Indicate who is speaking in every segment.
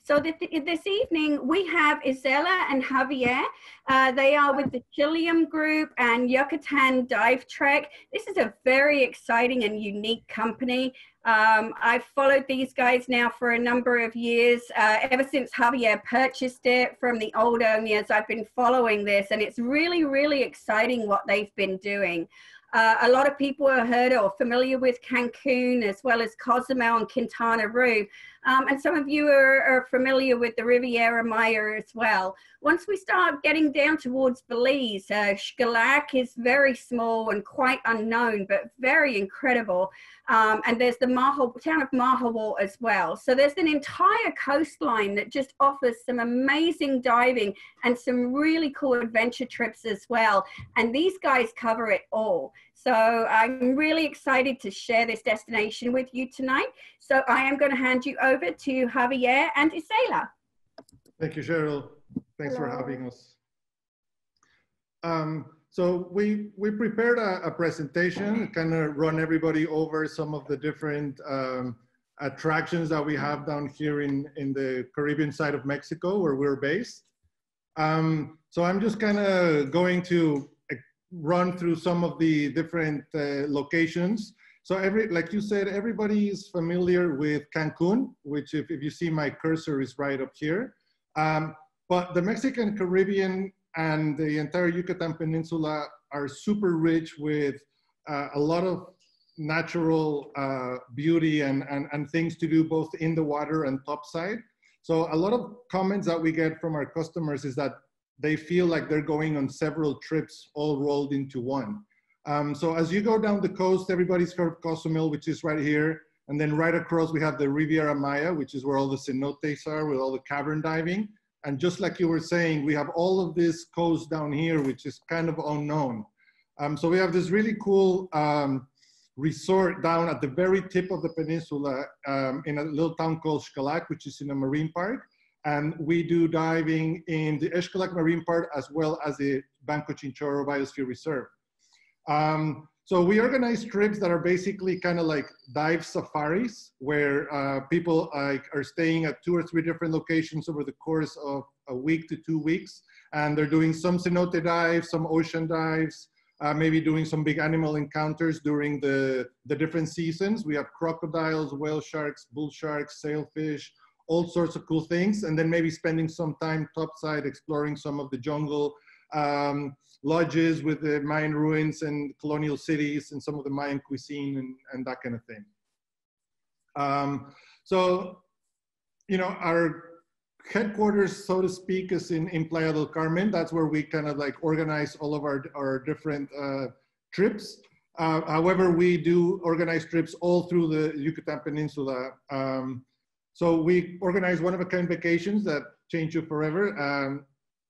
Speaker 1: So this evening we have Isela and Javier. They are with the Chilean group and Yucatan Dive Trek. This is a very exciting and unique company. I've followed these guys now for a number of years. Ever since Javier purchased it from the old owners, I've been following this, and it's really, really exciting what they've been doing. A lot of people have heard or familiar with Cancun, as well as Cozumel and Quintana Roo. And some of you are familiar with the Riviera Maya as well. Once we start getting down towards Belize, Xcalac is very small and quite unknown, but very incredible. And there's the town of Mahawal as well. So there's an entire coastline that just offers some amazing diving and some really cool adventure trips as well. And these guys cover it all. So I'm really excited to share this destination with you tonight. So I am going to hand you over to Javier and Isela.
Speaker 2: Thank you, Cheryl. Thanks for having us. So we prepared a presentation, kind of run everybody over some of the different attractions that we have down here in the Caribbean side of Mexico, where we're based. So I'm just kind of going to run through some of the different locations. So like you said, everybody is familiar with Cancun, which if you see my cursor is right up here. But the Mexican Caribbean and the entire Yucatan Peninsula are super rich with a lot of natural beauty and things to do both in the water and topside. So a lot of comments that we get from our customers is that they feel like they're going on several trips all rolled into one. So as you go down the coast, everybody's heard of Cozumel, which is right here. And then right across, we have the Riviera Maya, which is where all the cenotes are with all the cavern diving. And just like you were saying, we have all of this coast down here, which is kind of unknown. So we have this really cool resort down at the very tip of the peninsula in a little town called Xcalac, which is in a marine park. And we do diving in the Xcalac Marine Park as well as the Banco Chinchorro Biosphere Reserve. So we organize trips that are basically kind of like dive safaris, where people are staying at 2 or 3 different locations over the course of a week to 2 weeks. And they're doing some cenote dives, some ocean dives, maybe doing some big animal encounters during the different seasons. We have crocodiles, whale sharks, bull sharks, sailfish, all sorts of cool things. And then maybe spending some time topside exploring some of the jungle lodges with the Mayan ruins and colonial cities and some of the Mayan cuisine and that kind of thing. So, you know, our headquarters, so to speak, is in Playa del Carmen. That's where we kind of like organize all of our different trips. However, we do organize trips all through the Yucatan Peninsula. So we organize one-of-a-kind vacations that change you forever.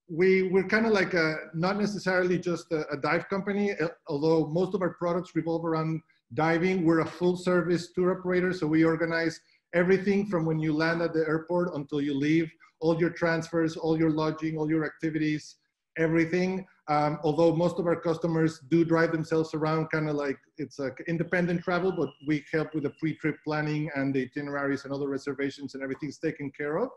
Speaker 2: We're kind of like not necessarily just a dive company, although most of our products revolve around diving. We're a full-service tour operator, so we organize everything from when you land at the airport until you leave, all your transfers, all your lodging, all your activities, everything. Although most of our customers do drive themselves around, kind of like it's like independent travel, but we help with the pre-trip planning and the itineraries and other reservations, and everything's taken care of.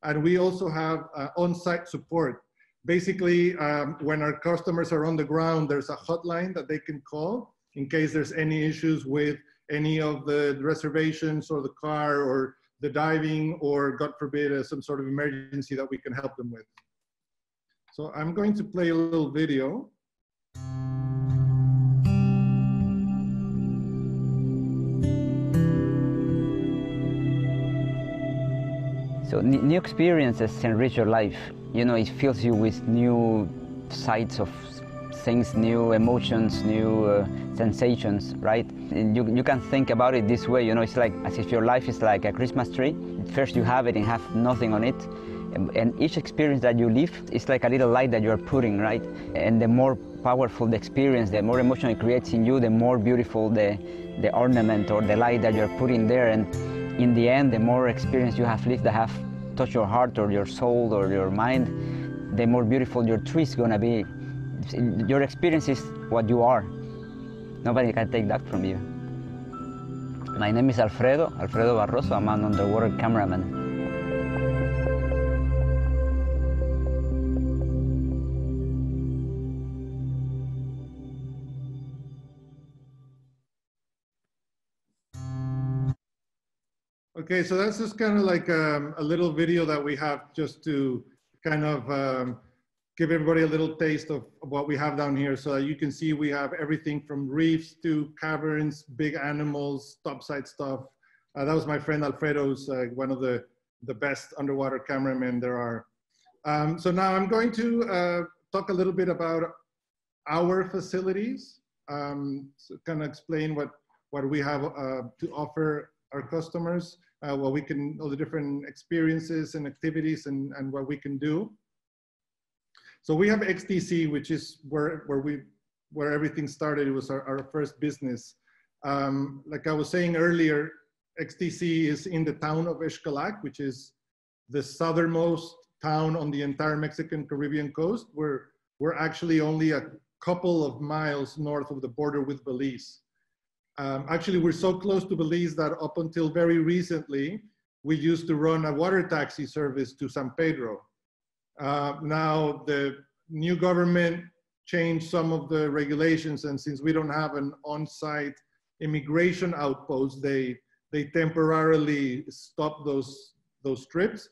Speaker 2: And we also have on-site support. Basically, when our customers are on the ground, there's a hotline that they can call in case there's any issues with any of the reservations or the car or the diving, or God forbid, some sort of emergency that we can help them with. So I'm going to play a little video.
Speaker 3: So new experiences enrich your life. You know, it fills you with new sights of things, new emotions, new sensations, right? And you can think about it this way, you know, it's like as if your life is like a Christmas tree. First you have it and have nothing on it. And each experience that you live is like a little light that you're putting, right? And the more powerful the experience, the more emotion it creates in you, the more beautiful the ornament or the light that you're putting there. And in the end, the more experience you have lived that have touched your heart or your soul or your mind, the more beautiful your tree is gonna be. Your experience is what you are. Nobody can take that from you. My name is Alfredo Barroso. I'm an underwater cameraman.
Speaker 2: Okay, so that's just kind of like a little video that we have just to kind of give everybody a little taste of what we have down here. So that you can see we have everything from reefs to caverns, big animals, topside stuff. That was my friend Alfredo's, one of the best underwater cameramen there are. So now I'm going to talk a little bit about our facilities, so kind of explain what we have to offer our customers, all the different experiences and activities and what we can do. So we have XTC, which is where everything started. It was our first business. Like I was saying earlier, XTC is in the town of Xcalac, which is the southernmost town on the entire Mexican Caribbean coast. We're actually only a couple of miles north of the border with Belize. Actually, we're so close to Belize that up until very recently, we used to run a water taxi service to San Pedro. Now, the new government changed some of the regulations, and since we don't have an on-site immigration outpost, they temporarily stopped those trips.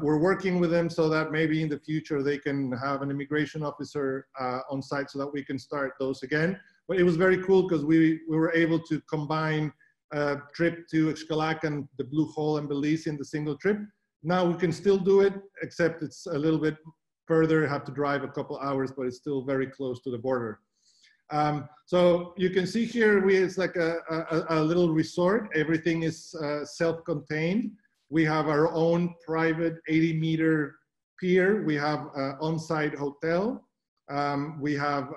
Speaker 2: We're working with them so that maybe in the future they can have an immigration officer on site so that we can start those again. But it was very cool because we were able to combine a trip to Xcalac and the Blue Hole and Belize in the single trip. Now we can still do it, except it's a little bit further, have to drive a couple hours, but it's still very close to the border. So you can see here, it's like a little resort. Everything is self-contained. We have our own private 80-meter pier. We have an on-site hotel. We have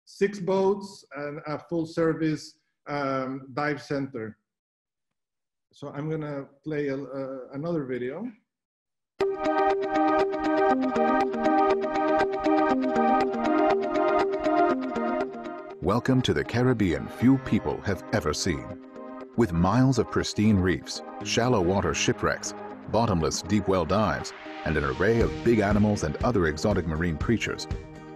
Speaker 2: 6 boats and a full-service dive center. So I'm gonna play another video.
Speaker 4: Welcome to the Caribbean few people have ever seen. With miles of pristine reefs, shallow water shipwrecks, bottomless deep well dives, and an array of big animals and other exotic marine creatures,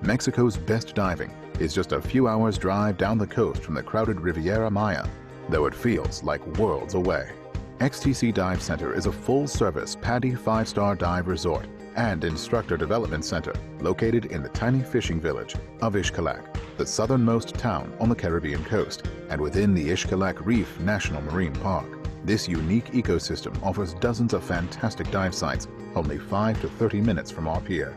Speaker 4: Mexico's best diving is just a few hours drive down the coast from the crowded Riviera Maya, though it feels like worlds away. XTC Dive Center is a full-service PADI 5-star dive resort and instructor development center located in the tiny fishing village of Xcalac, the southernmost town on the Caribbean coast, and within the Xcalac Reef National Marine Park. This unique ecosystem offers dozens of fantastic dive sites, only 5 to 30 minutes from our pier.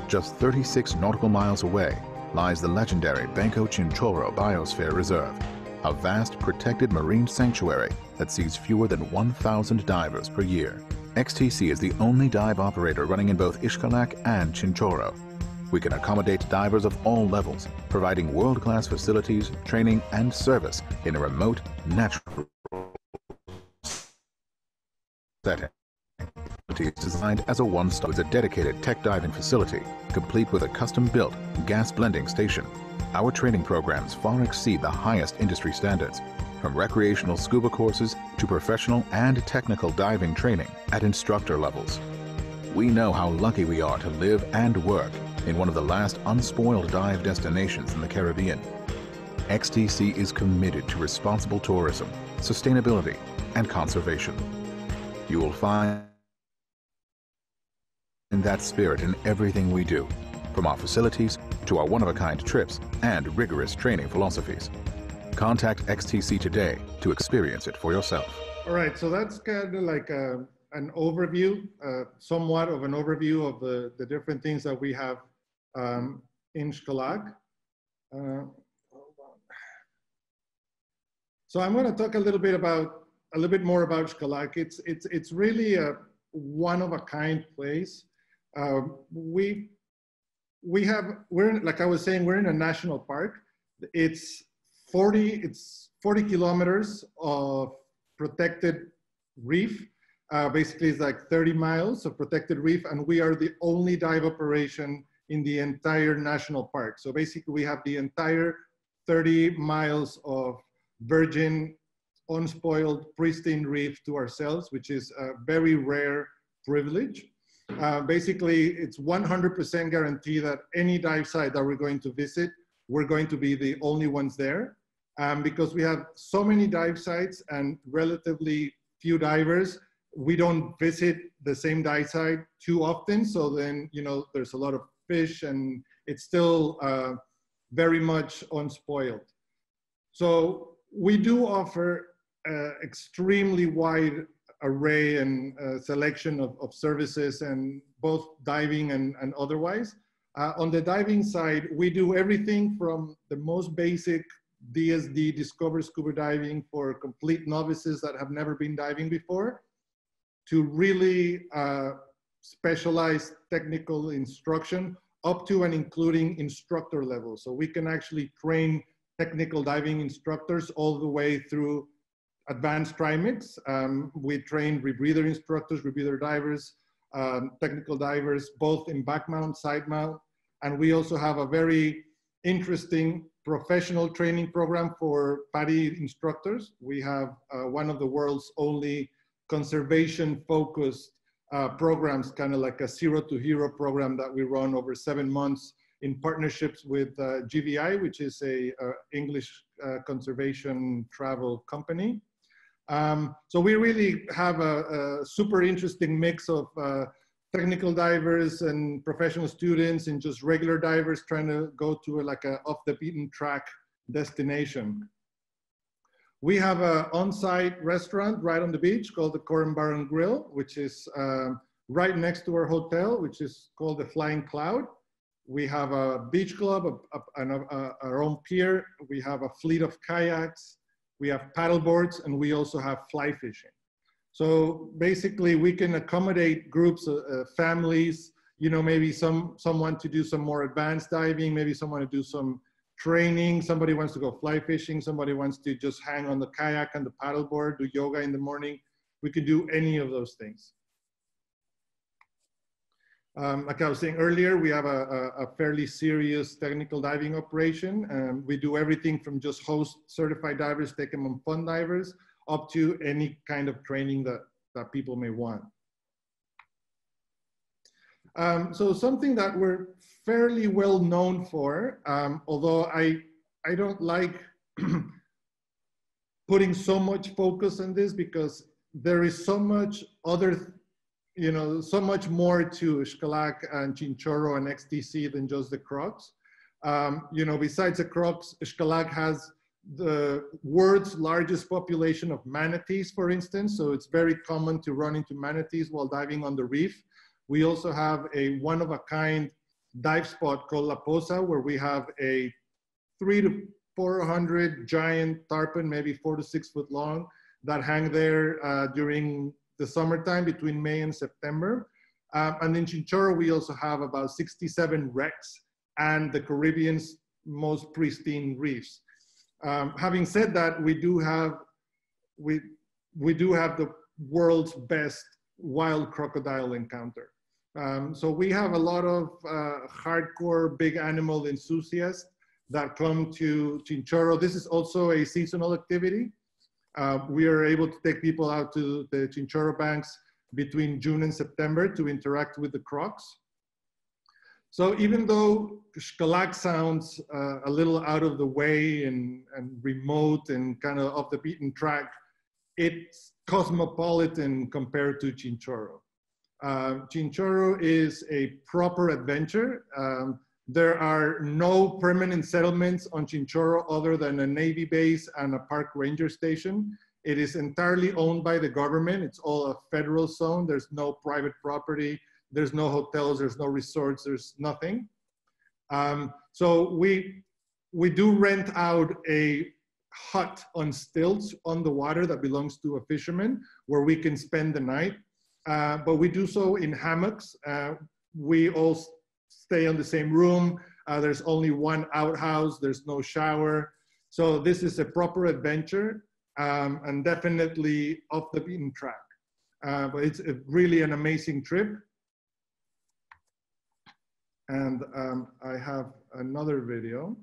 Speaker 4: Just 36 nautical miles away lies the legendary Banco Chinchorro Biosphere Reserve, a vast protected marine sanctuary that sees fewer than 1,000 divers per year. XTC is the only dive operator running in both Xcalac and Chinchorro. We can accommodate divers of all levels, providing world-class facilities, training, and service in a remote, natural setting. Is designed as a one-stop with a dedicated tech diving facility, complete with a custom-built gas blending station. Our training programs far exceed the highest industry standards, from recreational scuba courses to professional and technical diving training at instructor levels. We know how lucky we are to live and work in one of the last unspoiled dive destinations in the Caribbean. XTC is committed to responsible tourism, sustainability, and conservation. You will find that spirit in everything we do, from our facilities to our one-of-a-kind trips and rigorous training philosophies. Contact XTC today to experience it for yourself.
Speaker 2: All right, so that's kind of like an overview, somewhat of an overview of the different things that we have in Xcalac. So I'm going to talk a little bit more about Xcalac. It's really a one-of-a-kind place. Like I was saying, we're in a national park. It's 40 kilometers of protected reef. Basically, it's like 30 miles of protected reef, and we are the only dive operation in the entire national park. So basically, we have the entire 30 miles of virgin, unspoiled, pristine reef to ourselves, which is a very rare privilege. Basically, it's 100% guarantee that any dive site that we're going to visit, we're going to be the only ones there. Because we have so many dive sites and relatively few divers, we don't visit the same dive site too often. So then, you know, there's a lot of fish and it's still very much unspoiled. So we do offer extremely wide array and selection of services, and both diving and otherwise. On the diving side, we do everything from the most basic DSD, Discover Scuba Diving, for complete novices that have never been diving before, to really specialized technical instruction, up to and including instructor level. So we can actually train technical diving instructors all the way through advanced trimix. We train rebreather instructors, rebreather divers, technical divers, both in back mount, side mount. And we also have a very interesting professional training program for PADI instructors. We have one of the world's only conservation focused programs, kind of like a Zero to Hero program that we run over 7 months in partnerships with GVI, which is a English conservation travel company. So we really have a super interesting mix of technical divers and professional students and just regular divers trying to go to like a off the beaten track destination. We have an on-site restaurant right on the beach called the Corn Baron Grill, which is right next to our hotel, which is called the Flying Cloud. We have a beach club, our own pier. We have a fleet of kayaks. We have paddle boards, and we also have fly fishing. So basically, we can accommodate groups, families. You know, maybe someone to do some more advanced diving, maybe someone to do some training. Somebody wants to go fly fishing. Somebody wants to just hang on the kayak and the paddle board, do yoga in the morning. We could do any of those things. Like I was saying earlier, we have a fairly serious technical diving operation. We do everything from just host certified divers, take them on fun divers, up to any kind of training that people may want. So something that we're fairly well known for, although I don't like putting so much focus on this, because there is so much other, you know, so much more to Xcalac and Chinchorro and XTC than just the crocs. You know, besides the crocs, Xcalac has the world's largest population of manatees, for instance. So it's very common to run into manatees while diving on the reef. We also have a one-of-a-kind dive spot called La Poza, where we have a 300 to 400 giant tarpon, maybe 4 to 6 foot long, that hang there during the summertime between May and September. And in Chinchorro, we also have about 67 wrecks and the Caribbean's most pristine reefs. Having said that, we do have the world's best wild crocodile encounter. So we have a lot of hardcore big animal enthusiasts that come to Chinchorro. This is also a seasonal activity. We are able to take people out to the Chinchorro banks between June and September to interact with the crocs. So even though Xcalac sounds a little out of the way and remote and kind of off the beaten track, it's cosmopolitan compared to Chinchorro. Chinchorro is a proper adventure. There are no permanent settlements on Chinchorro other than a Navy base and a park ranger station. It is entirely owned by the government. It's all a federal zone. There's no private property. There's no hotels. There's no resorts. There's nothing. So we do rent out a hut on stilts on the water that belongs to a fisherman, where we can spend the night. But we do so in hammocks. We all stay in the same room. There's only one outhouse. There's no shower. So this is a proper adventure, and definitely off the beaten track. But it's really an amazing trip. And I have another video.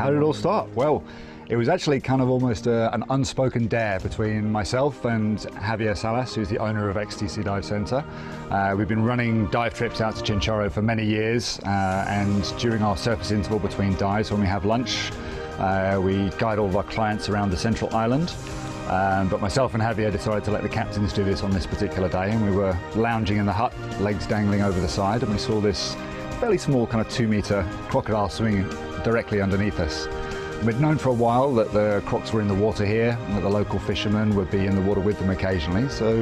Speaker 5: How did it all start? Well, it was actually kind of almost an unspoken dare between myself and Javier Salas, who's the owner of XTC Dive Center. We've been running dive trips out to Chinchorro for many years, and during our surface interval between dives, when we have lunch, we guide all of our clients around the central island. But myself and Javier decided to let the captains do this on this particular day, and we were lounging in the hut, legs dangling over the side, and we saw this fairly small kind of 2-meter crocodile swimming directly underneath us. We'd known for a while that the crocs were in the water here, and that the local fishermen would be in the water with them occasionally, so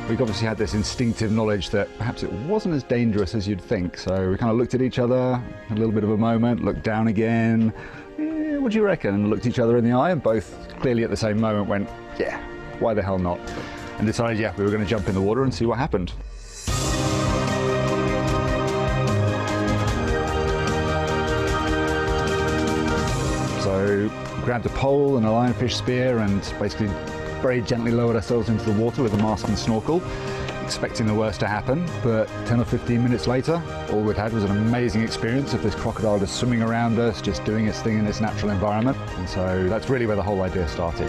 Speaker 5: we obviously had this instinctive knowledge that perhaps it wasn't as dangerous as you'd think. So we kind of looked at each other, had a little bit of a moment, looked down again, what do you reckon? And looked each other in the eye, and both clearly at the same moment went, yeah, why the hell not? And decided, yeah, we were going to jump in the water and see what happened. So grabbed a pole and a lionfish spear and basically very gently lowered ourselves into the water with a mask and snorkel, expecting the worst to happen. But 10 or 15 minutes later, all we'd had was an amazing experience of this crocodile just swimming around us, just doing its thing in this natural environment. And so that's really where the whole idea started.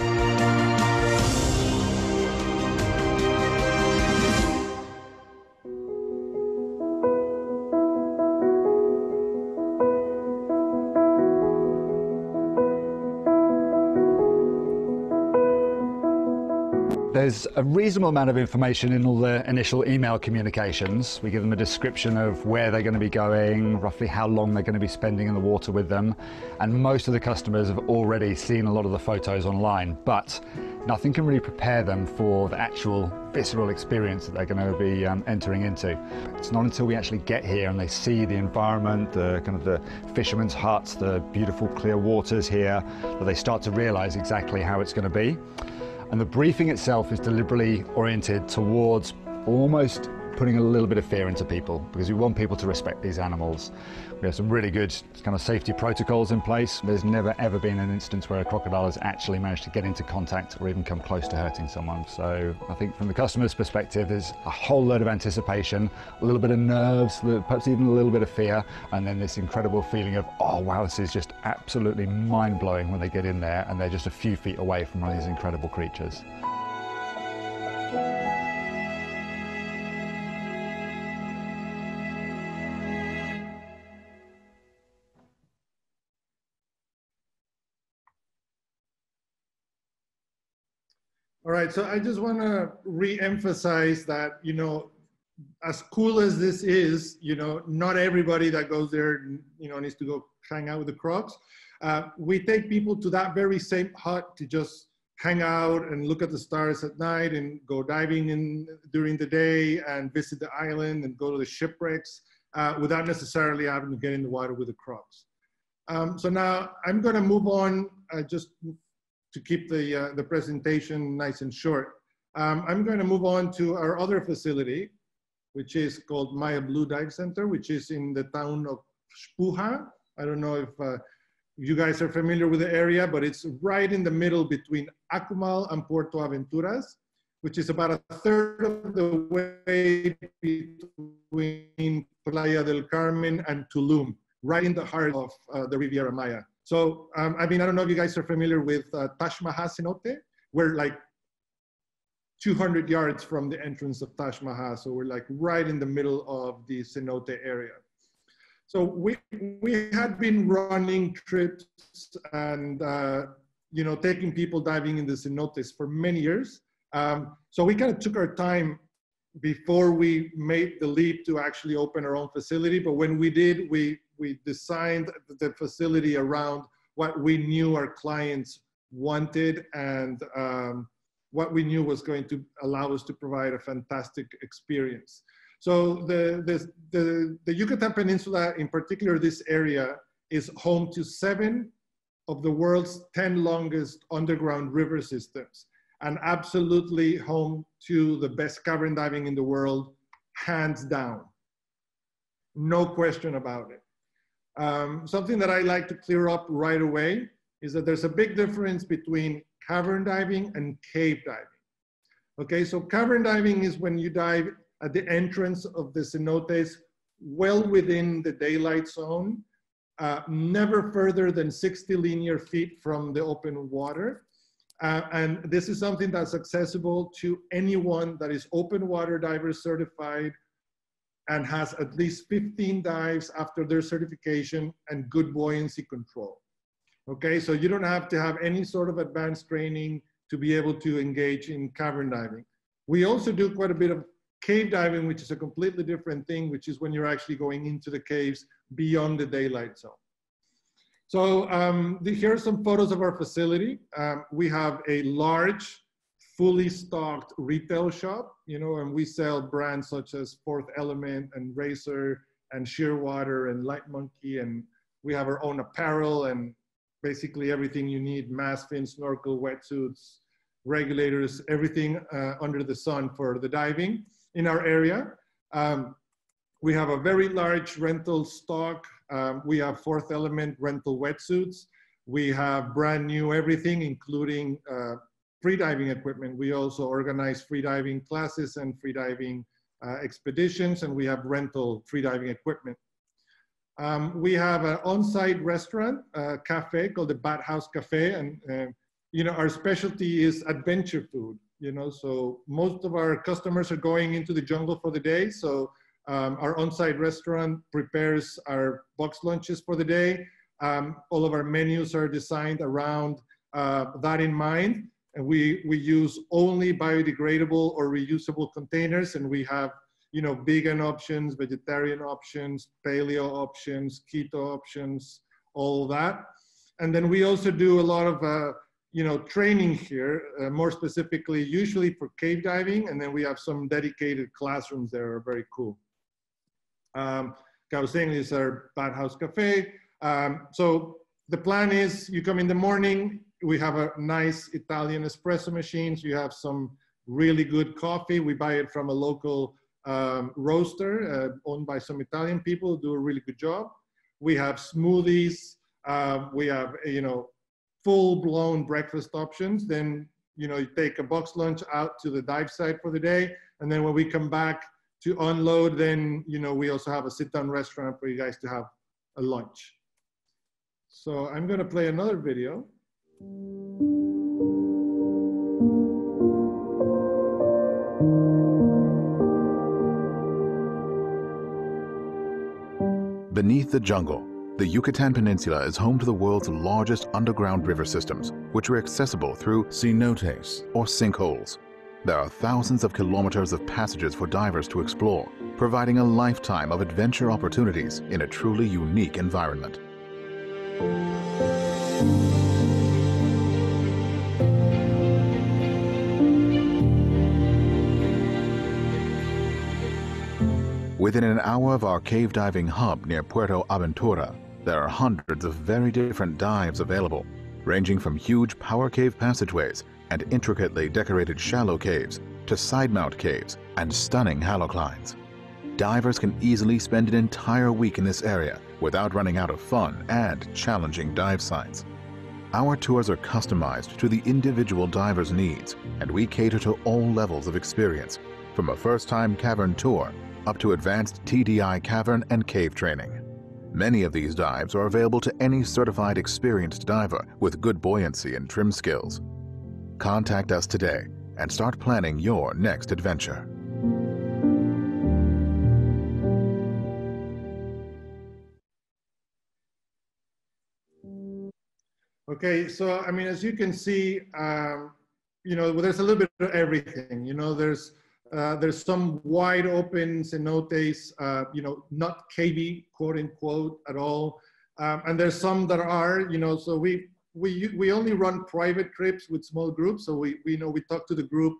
Speaker 5: There's a reasonable amount of information in all the initial email communications. We give them a description of where they're going to be going, roughly how long they're going to be spending in the water with them, and most of the customers have already seen a lot of the photos online, but nothing can really prepare them for the actual visceral experience that they're going to be entering into. It's not until we actually get here and they see the environment, the kind of the fishermen's huts, the beautiful clear waters here, that they start to realize exactly how it's going to be. And the briefing itself is deliberately oriented towards almost putting a little bit of fear into people, because we want people to respect these animals. We have some really good kind of safety protocols in place. There's never ever been an instance where a crocodile has actually managed to get into contact or even come close to hurting someone. So I think from the customer's perspective, there's a whole load of anticipation, a little bit of nerves, perhaps even a little bit of fear, and then this incredible feeling of, oh wow, this is just absolutely mind-blowing when they get in there and they're just a few feet away from one of these incredible creatures.
Speaker 2: All right, so I just want to re-emphasize that, you know, as cool as this is, you know, not everybody that goes there, you know, needs to go hang out with the crocs. We take people to that very same hut to just hang out and look at the stars at night and go diving during the day and visit the island and go to the shipwrecks without necessarily having to get in the water with the crocs. So now I'm going to move on just to keep the presentation nice and short. I'm going to move on to our other facility, which is called Maya Blue Dive Center, which is in the town of Spuha. I don't know if you guys are familiar with the area, but it's right in the middle between Akumal and Puerto Aventuras, which is about a third of the way between Playa del Carmen and Tulum, right in the heart of the Riviera Maya. So, I mean, I don't know if you guys are familiar with Taj Mahal cenote. We're like 200 yards from the entrance of Taj Mahal. So we're like right in the middle of the cenote area. So we had been running trips and, you know, taking people diving in the cenotes for many years. So we kind of took our time before we made the leap to actually open our own facility. But when we did, we designed the facility around what we knew our clients wanted and what we knew was going to allow us to provide a fantastic experience. So the Yucatan Peninsula, in particular this area, is home to 7 of the world's 10 longest underground river systems, and absolutely home to the best cavern diving in the world, hands down. No question about it. Something that I like to clear up right away is that there's a big difference between cavern diving and cave diving. Okay, so cavern diving is when you dive at the entrance of the cenotes, well within the daylight zone, never further than 60 linear feet from the open water. And this is something that's accessible to anyone that is open water diver certified and has at least 15 dives after their certification and good buoyancy control. Okay, so you don't have to have any sort of advanced training to be able to engage in cavern diving. We also do quite a bit of cave diving, which is a completely different thing, which is when you're actually going into the caves beyond the daylight zone. So here are some photos of our facility. We have a large, fully stocked retail shop, you know, and we sell brands such as Fourth Element and Razor and Shearwater and Light Monkey, and we have our own apparel and basically everything you need: mask, fin, snorkel, wetsuits, regulators, everything under the sun for the diving in our area. We have a very large rental stock. We have Fourth Element rental wetsuits. We have brand new everything, including freediving equipment. We also organize freediving classes and freediving expeditions, and we have rental freediving equipment. We have an on-site restaurant, cafe called the Bat House Cafe, and you know, our specialty is adventure food. You know, so most of our customers are going into the jungle for the day. So our on-site restaurant prepares our box lunches for the day. All of our menus are designed around that in mind. And we use only biodegradable or reusable containers. And we have, you know, vegan options, vegetarian options, paleo options, keto options, all that. And then we also do a lot of, you know, training here, more specifically, usually for cave diving. And then we have some dedicated classrooms that are very cool. Like I was saying, this is our Bat House Cafe. So the plan is you come in the morning, we have a nice Italian espresso machines. You have some really good coffee. We buy it from a local roaster owned by some Italian people who do a really good job. We have smoothies. We have, you know, full-blown breakfast options. Then, you know, you take a box lunch out to the dive site for the day. And then when we come back to unload, then, you know, we also have a sit-down restaurant for you guys to have a lunch. So I'm going to play another video.
Speaker 4: Beneath the jungle, the Yucatan Peninsula is home to the world's largest underground river systems, which are accessible through cenotes, or sinkholes. There are thousands of kilometers of passages for divers to explore, providing a lifetime of adventure opportunities in a truly unique environment. Within an hour of our cave diving hub near Puerto Aventura, there are hundreds of very different dives available, ranging from huge power cave passageways and intricately decorated shallow caves to side mount caves and stunning haloclines. Divers can easily spend an entire week in this area without running out of fun and challenging dive sites. Our tours are customized to the individual diver's needs, and we cater to all levels of experience, from a first-time cavern tour up to advanced TDI cavern and cave training. Many of these dives are available to any certified experienced diver with good buoyancy and trim skills. Contact us today and start planning your next adventure.
Speaker 2: Okay, so I mean, as you can see, you know, there's a little bit of everything. You know, there's some wide open cenotes, you know, not cavey, quote unquote, at all. And there's some that are, you know, so we only run private trips with small groups. So we talk to the group,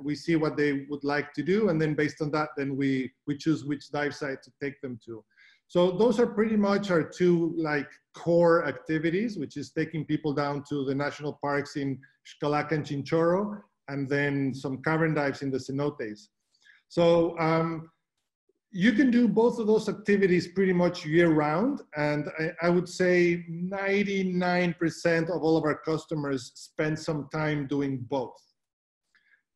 Speaker 2: we see what they would like to do. And then based on that, then we choose which dive site to take them to. So those are pretty much our two like core activities, which is taking people down to the national parks in Xcalaca and Chinchorro, and then some cavern dives in the cenotes. So you can do both of those activities pretty much year round. And I would say 99% of all of our customers spend some time doing both.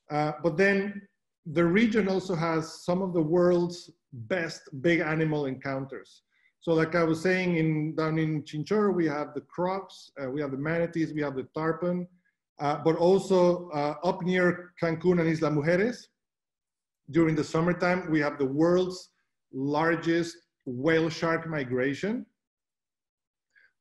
Speaker 2: But then the region also has some of the world's best big animal encounters. So like I was saying, down in Chinchorro, we have the crocs, we have the manatees, we have the tarpon, but also up near Cancun and Isla Mujeres, during the summertime, we have the world's largest whale shark migration.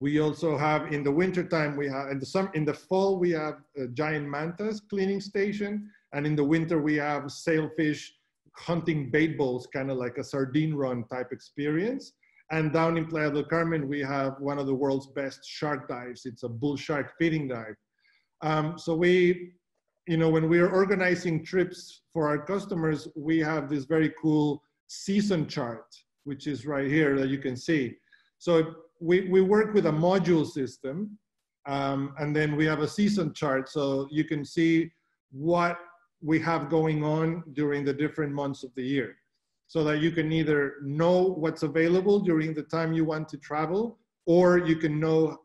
Speaker 2: We also have, in the wintertime, we have, in the fall, we have a giant mantas cleaning station. And in the winter, we have sailfish hunting bait bowls, kind of like a sardine run type experience. And down in Playa del Carmen, we have one of the world's best shark dives. It's a bull shark feeding dive. So we, when we are organizing trips for our customers, we have this very cool season chart, which is right here that you can see. So we work with a module system, and then we have a season chart, so you can see what we have going on during the different months of the year, so that you can either know what's available during the time you want to travel, or you can know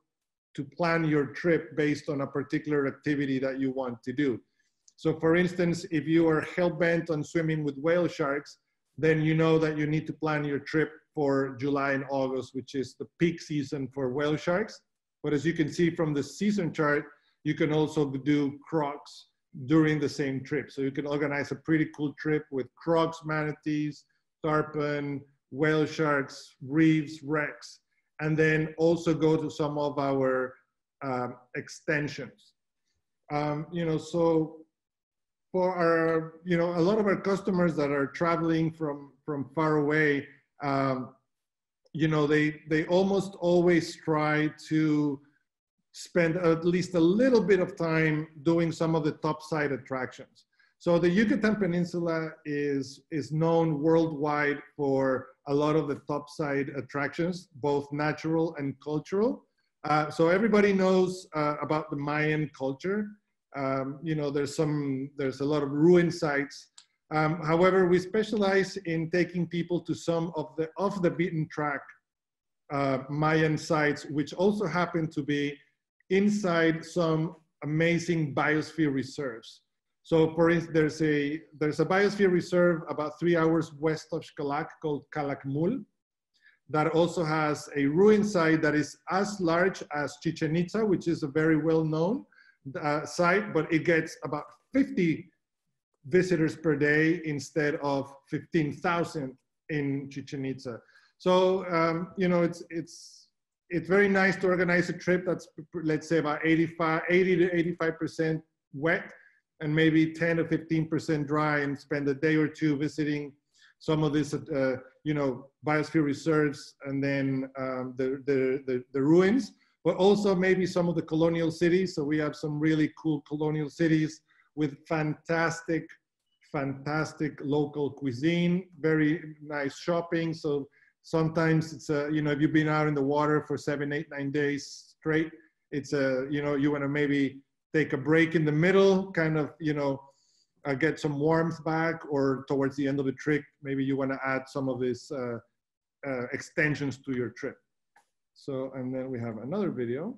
Speaker 2: to plan your trip based on a particular activity that you want to do. So for instance, if you are hell-bent on swimming with whale sharks, then you know that you need to plan your trip for July and August, which is the peak season for whale sharks. But as you can see from the season chart, you can also do crocs during the same trip. So you can organize a pretty cool trip with crocs, manatees, tarpon, whale sharks, reefs, wrecks, and then also go to some of our extensions. So for our, a lot of our customers that are traveling from far away, they almost always try to spend at least a little bit of time doing some of the topside attractions. So the Yucatan Peninsula is known worldwide for a lot of the topside attractions, both natural and cultural. So everybody knows about the Mayan culture. There's a lot of ruin sites. However, we specialize in taking people to some of the off the beaten track Mayan sites, which also happen to be inside some amazing biosphere reserves. So for instance, there's a biosphere reserve about 3 hours west of Xcalac called Calakmul, that also has a ruin site that is as large as Chichen Itza, which is a very well-known site, but it gets about 50 visitors per day instead of 15,000 in Chichen Itza. So, it's very nice to organize a trip that's, let's say, about 80 to 85% wet and maybe 10 to 15% dry, and spend a day or two visiting some of these, biosphere reserves, and then the ruins, but also maybe some of the colonial cities. So we have some really cool colonial cities with fantastic local cuisine, very nice shopping. So sometimes it's if you've been out in the water for 7, 8, 9 days straight, it's you want to maybe take a break in the middle, kind of, get some warmth back, or towards the end of the trip, maybe you want to add some of these extensions to your trip. So, and then we have another video.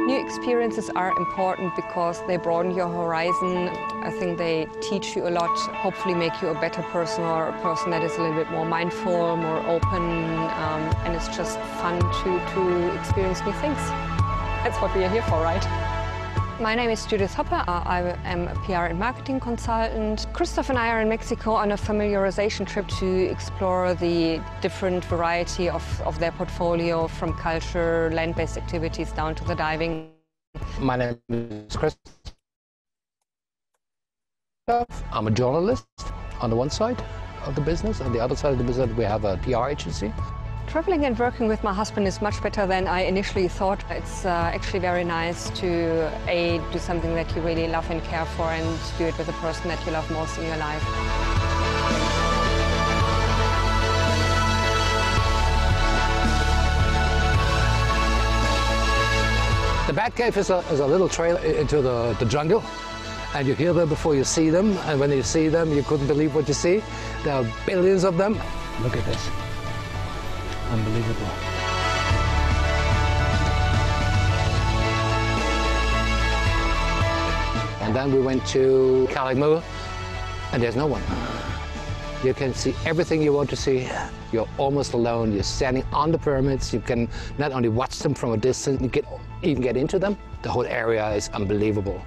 Speaker 6: New experiences are important because they broaden your horizon. I think they teach you a lot, hopefully make you a better person, or a person that is a little bit more mindful, more open, and it's just fun to experience new things. That's what we are here for, right? My name is Judith Hopper. I am a PR and marketing consultant. Christoph and I are in Mexico on a familiarization trip to explore the different variety of their portfolio, from culture, land-based activities down to the diving.
Speaker 7: My name is Christoph. I'm a journalist on the one side of the business. On the other side of the business, we have a PR agency.
Speaker 6: Traveling and working with my husband is much better than I initially thought. It's actually very nice to do something that you really love and care for, and do it with the person that you love most in your life.
Speaker 7: The Bat Cave is a little trail into the jungle, and you hear them before you see them, and when you see them, you couldn't believe what you see. There are billions of them. Look at this. Unbelievable. And then we went to Caligmur, and there's no one. You can see everything you want to see. You're almost alone. You're standing on the pyramids. You can not only watch them from a distance, you can even get into them. The whole area is unbelievable.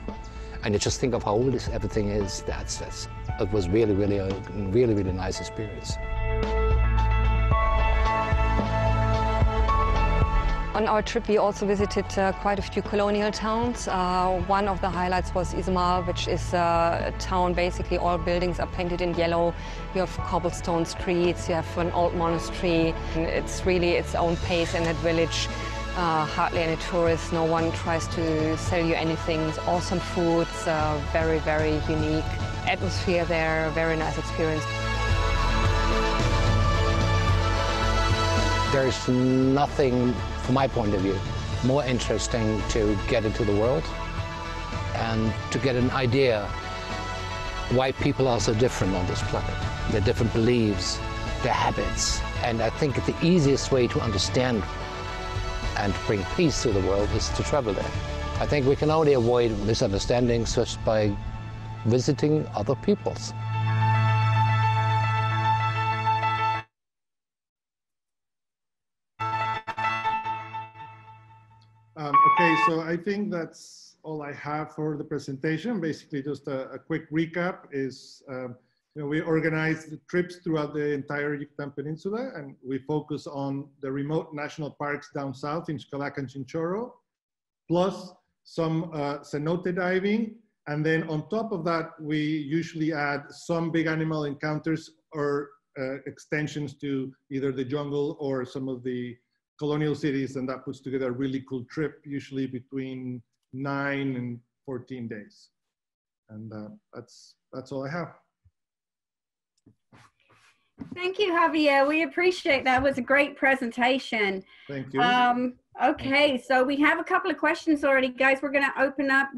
Speaker 7: And you just think of how old everything is. It was really, really a really, really nice experience.
Speaker 6: On our trip, we also visited quite a few colonial towns. One of the highlights was Izmar, which is a town, basically all buildings are painted in yellow. You have cobblestone streets, you have an old monastery. It's really its own pace in that village. Hardly any tourists, no one tries to sell you anything. It's awesome food, very, very unique atmosphere there, very nice experience.
Speaker 7: There's nothing, from my point of view, more interesting to get into the world and to get an idea why people are so different on this planet, their different beliefs, their habits. And I think the easiest way to understand and bring peace to the world is to travel there. I think we can only avoid misunderstandings just by visiting other peoples.
Speaker 2: Okay, so I think that's all I have for the presentation. Basically, just a quick recap is, we organize the trips throughout the entire Yucatan Peninsula, and we focus on the remote national parks down south in Xcalac and Chinchorro, plus some cenote diving. And then on top of that, we usually add some big animal encounters or extensions to either the jungle or some of the colonial cities, and that puts together a really cool trip, usually between 9 and 14 days. And that's all I have.
Speaker 1: Thank you, Javier. We appreciate that. It was a great presentation.
Speaker 2: Thank you.
Speaker 1: Okay, so we have a couple of questions already, guys. We're going to open up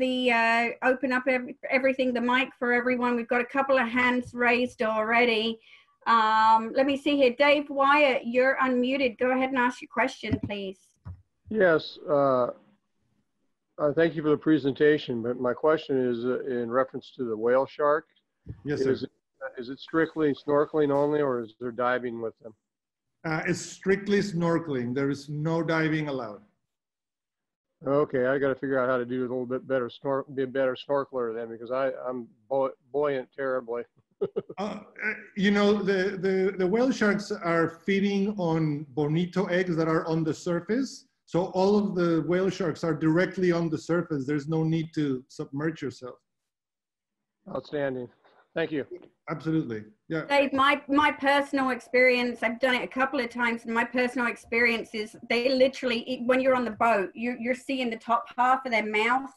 Speaker 1: everything, the mic for everyone. We've got a couple of hands raised already. Let me see here. Dave Wyatt, you're unmuted. Go ahead and ask your question, please.
Speaker 8: Yes, thank you for the presentation, but my question is in reference to the whale shark.
Speaker 2: Yes, sir.
Speaker 8: Is it strictly snorkeling only, or is there diving with them?
Speaker 2: It's strictly snorkeling. There is no diving allowed.
Speaker 8: Okay, I got to figure out how to do a little bit better, be a better snorkeler then, because I'm buoyant terribly.
Speaker 2: The whale sharks are feeding on bonito eggs that are on the surface. So all of the whale sharks are directly on the surface. There's no need to submerge yourself.
Speaker 8: Outstanding. Thank you.
Speaker 2: Absolutely. Yeah.
Speaker 1: Dave, my personal experience, I've done it a couple of times, and my personal experience is they literally, when you're on the boat, you're seeing the top half of their mouth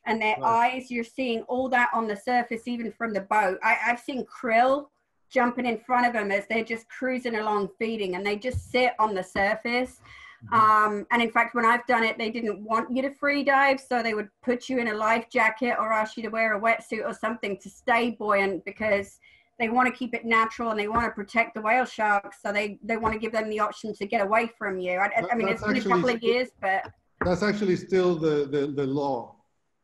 Speaker 1: and their eyes. You're seeing all that on the surface, even from the boat. I've seen krill jumping in front of them as they're just cruising along feeding, and they just sit on the surface. And in fact, when I've done it, they didn't want you to free dive, so they would put you in a life jacket or ask you to wear a wetsuit or something to stay buoyant, because they want to keep it natural and they want to protect the whale sharks. So they want to give them the option to get away from you. I mean, it's been a couple of years, but
Speaker 2: that's actually still the law.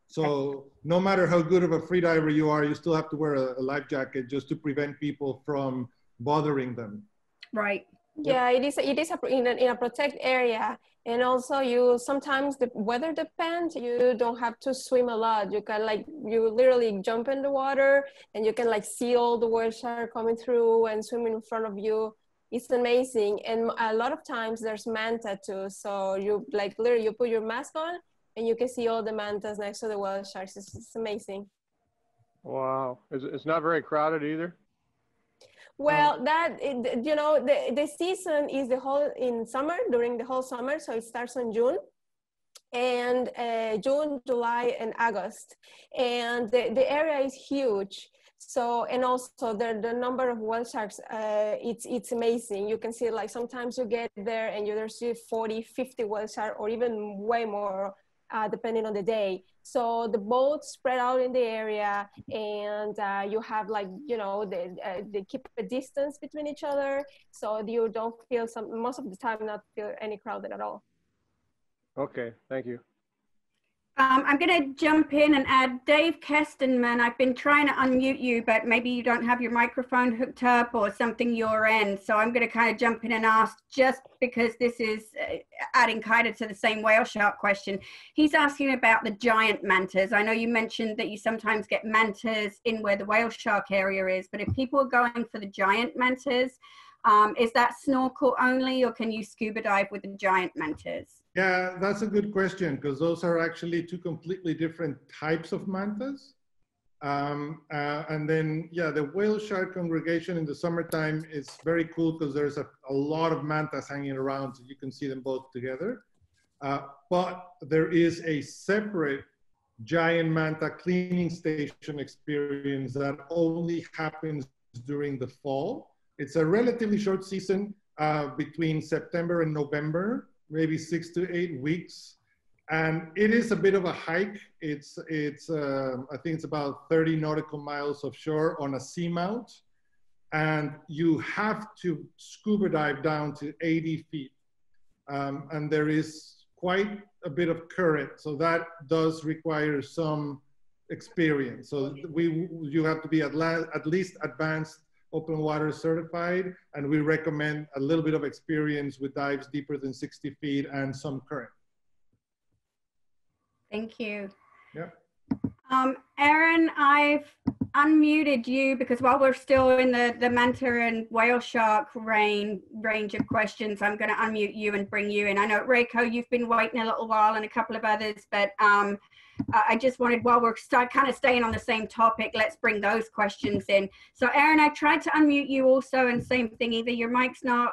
Speaker 2: So no matter how good of a free diver you are, you still have to wear a life jacket just to prevent people from bothering them.
Speaker 1: Right.
Speaker 9: Yeah, it is in a protected area, and also sometimes the weather depends. You don't have to swim a lot. You can you literally jump in the water and you can see all the whale shark coming through and swimming in front of you. It's amazing, and a lot of times there's manta too. So you literally you put your mask on and you can see all the mantas next to the whale sharks. It's amazing.
Speaker 8: Wow, it's not very crowded either.
Speaker 9: Well, the season is in summer, during the whole summer. So it starts in June, and June, July, and August. And the area is huge. So, and also the number of whale sharks, it's amazing. You can see sometimes you get there and you see 40, 50 whale sharks, or even way more, depending on the day. So the boats spread out in the area, and you have they keep a distance between each other, so you don't feel most of the time not feel any crowded at all.
Speaker 8: Okay, thank you.
Speaker 1: I'm going to jump in and add Dave Kestenman. I've been trying to unmute you, but maybe you don't have your microphone hooked up or something your end. So I'm going to kind of jump in and ask, just because this is adding kind of to the same whale shark question. He's asking about the giant mantas. I know you mentioned that you sometimes get mantas in where the whale shark area is, but if people are going for the giant mantas, is that snorkel only, or can you scuba dive with the giant mantas?
Speaker 2: Yeah, that's a good question, because those are actually two completely different types of mantas. And then, yeah, the whale shark congregation in the summertime is very cool because there's a lot of mantas hanging around, so you can see them both together. But there is a separate giant manta cleaning station experience that only happens during the fall. It's a relatively short season between September and November, maybe 6 to 8 weeks. And it is a bit of a hike. I think it's about 30 nautical miles offshore on a seamount. And you have to scuba dive down to 80 feet. And there is quite a bit of current. So that does require some experience. So you have to be at least advanced open water certified, and we recommend a little bit of experience with dives deeper than 60 feet and some current.
Speaker 1: Thank you.
Speaker 2: Yeah.
Speaker 1: Aaron, I've unmuted you because while we're still in the manta and whale shark range of questions, I'm going to unmute you and bring you in. I know, Reiko, you've been waiting a little while, and a couple of others, but I just wanted, while we're kind of staying on the same topic, let's bring those questions in. So Aaron, I tried to unmute you also, and same thing, either your mic's not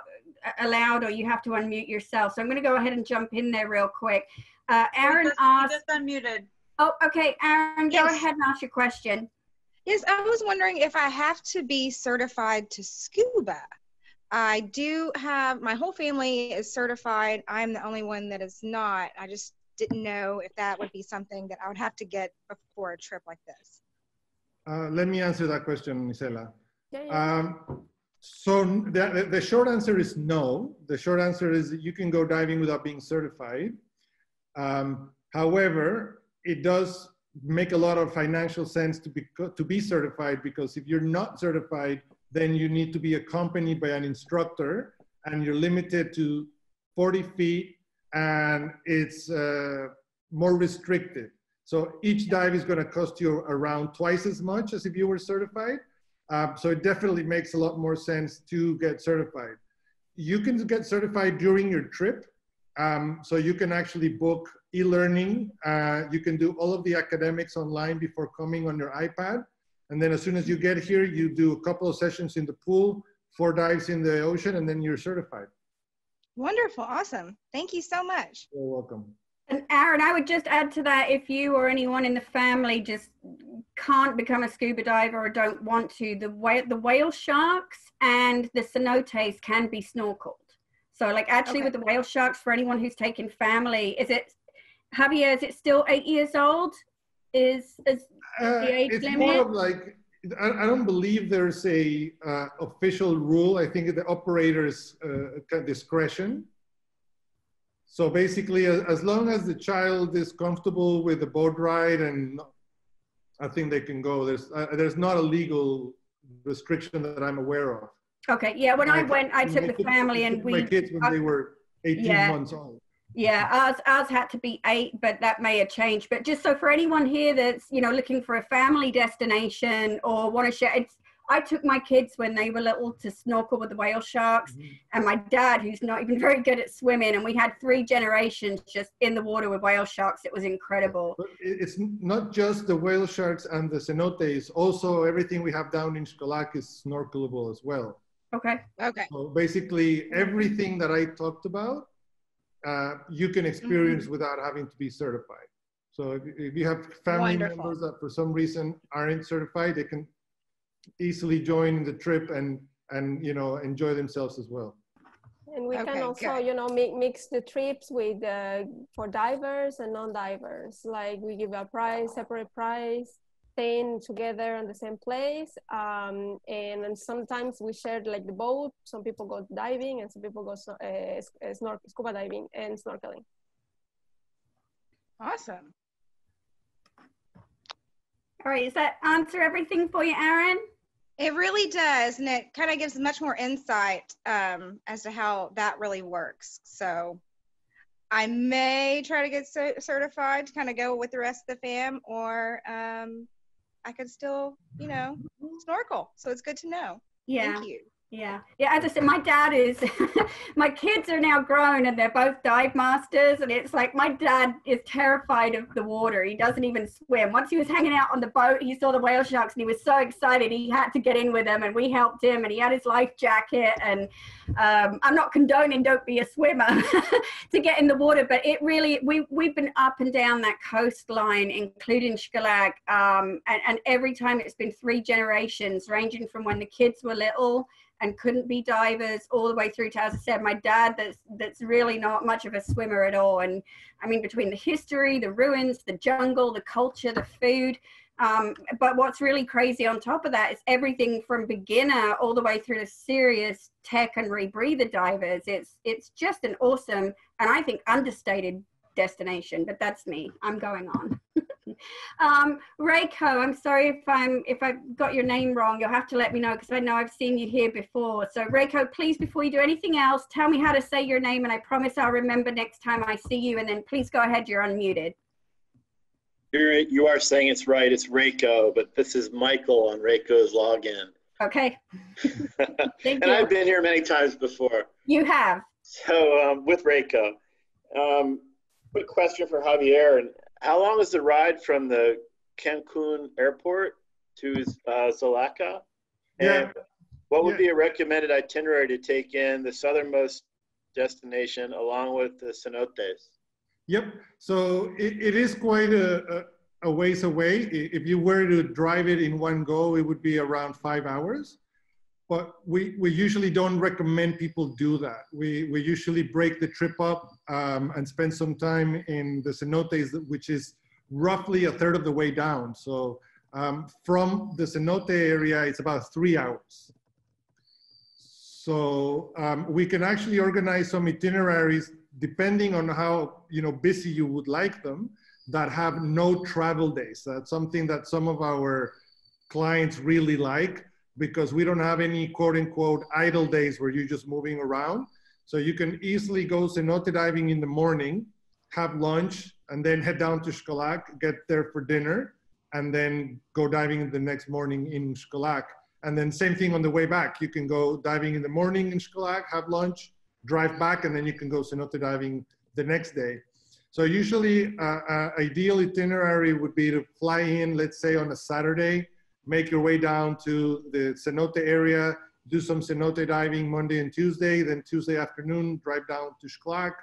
Speaker 1: allowed or you have to unmute yourself. So I'm going to go ahead and jump in there real quick. Aaron asked—
Speaker 10: just unmuted.
Speaker 1: Oh, okay, Aaron, go
Speaker 10: Yes.
Speaker 1: ahead and ask your question.
Speaker 10: Yes, I was wondering if I have to be certified to scuba. I do have, my whole family is certified. I'm the only one that is not. I just didn't know if that would be something that I would have to get before a trip like this.
Speaker 2: Let me answer that question, Isela.
Speaker 9: Yeah.
Speaker 2: So the short answer is no. The short answer is that you can go diving without being certified. However, it does make a lot of financial sense to be certified, because if you're not certified, then you need to be accompanied by an instructor, and you're limited to 40 feet, and it's more restricted. So each dive is going to cost you around twice as much as if you were certified. So it definitely makes a lot more sense to get certified. You can get certified during your trip. So you can actually book e-learning. You can do all of the academics online before coming on your iPad. And then as soon as you get here, you do a couple of sessions in the pool, 4 dives in the ocean, and then you're certified.
Speaker 10: Wonderful, awesome. Thank you so much.
Speaker 2: You're welcome.
Speaker 1: And Aaron, I would just add to that, if you or anyone in the family just can't become a scuba diver or don't want to, the whale sharks and the cenotes can be snorkeled. So like actually with the whale sharks, for anyone who's taken family, is it, Javier, is it still 8 years old? Is the age
Speaker 2: it's
Speaker 1: limit?
Speaker 2: more of like, I don't believe there's a official rule. I think the operator's discretion. So basically, as long as the child is comfortable with the boat ride, and I think they can go. There's not a legal restriction that I'm aware of.
Speaker 1: Okay, yeah, when I went, I took the family, and
Speaker 2: my kids when they were 18 months old.
Speaker 1: Yeah, ours had to be 8, but that may have changed. But just so for anyone here that's, you know, looking for a family destination or want to share, I took my kids when they were little to snorkel with the whale sharks, and my dad, who's not even very good at swimming, and we had 3 generations just in the water with whale sharks. It was incredible.
Speaker 2: But it's not just the whale sharks and the cenotes. Also, everything we have down in Xcolac is snorkelable as well.
Speaker 1: Okay.
Speaker 10: Okay.
Speaker 2: So basically, everything that I talked about, you can experience without having to be certified. So if you have family members that for some reason aren't certified, they can easily join the trip and you know, enjoy themselves as well.
Speaker 9: And we can also, you know, mix the trips with for divers and non-divers. Like we give a price, separate price, staying together in the same place. And then sometimes we share like the boat. Some people go diving and some people go scuba diving and snorkeling.
Speaker 10: Awesome.
Speaker 1: All right, does that answer everything for you, Aaron?
Speaker 10: It really does, and it kind of gives much more insight as to how that really works. So I may try to get certified to kind of go with the rest of the fam, or I could still, you know, snorkel. So it's good to know.
Speaker 1: Yeah.
Speaker 10: Thank you.
Speaker 1: Yeah. As I said, my dad is, my kids are now grown and they're both dive masters. And it's like, my dad is terrified of the water. He doesn't even swim. Once he was hanging out on the boat, he saw the whale sharks and he was so excited. He had to get in with them and we helped him, and he had his life jacket. And I'm not condoning don't be a swimmer to get in the water, but it really, we've been up and down that coastline, including Xcalak. And every time it's been 3 generations, ranging from when the kids were little and couldn't be divers all the way through to, as I said, my dad that's really not much of a swimmer at all. And I mean, between the history, the ruins, the jungle, the culture, the food, but what's really crazy on top of that is everything from beginner all the way through to serious tech and rebreather divers. It's just an awesome, and I think understated destination, but that's me. I'm going on. Reiko, I'm sorry if I've got your name wrong. You'll have to let me know, because I know I've seen you here before. So Reiko, please, before you do anything else, tell me how to say your name, and I promise I'll remember next time I see you. And then please go ahead, you're unmuted.
Speaker 11: You are saying it's right. It's Reiko, but this is Michael on Reiko's login.
Speaker 1: Okay.
Speaker 11: And I've been here many times before.
Speaker 1: You have.
Speaker 11: So with Reiko, quick question for Javier. And how long is the ride from the Cancun airport to Zalaca? And what would be a recommended itinerary to take in the southernmost destination along with the cenotes?
Speaker 2: Yep. So it is quite a ways away. If you were to drive it in one go, it would be around 5 hours. But we usually don't recommend people do that. We usually break the trip up and spend some time in the cenotes, which is roughly a third of the way down. So from the cenote area, it's about 3 hours. So we can actually organize some itineraries depending on how busy you would like them, that have no travel days. That's something that some of our clients really like, because we don't have any quote unquote idle days where you're just moving around. So you can easily go cenote diving in the morning, have lunch, and then head down to Xcalak, get there for dinner, and then go diving the next morning in Xcalak. And then same thing on the way back. You can go diving in the morning in Xcalak, have lunch, drive back, and then you can go cenote diving the next day. So usually ideal itinerary would be to fly in, let's say on a Saturday, make your way down to the cenote area, do some cenote diving Monday and Tuesday, then Tuesday afternoon, drive down to Xcalak,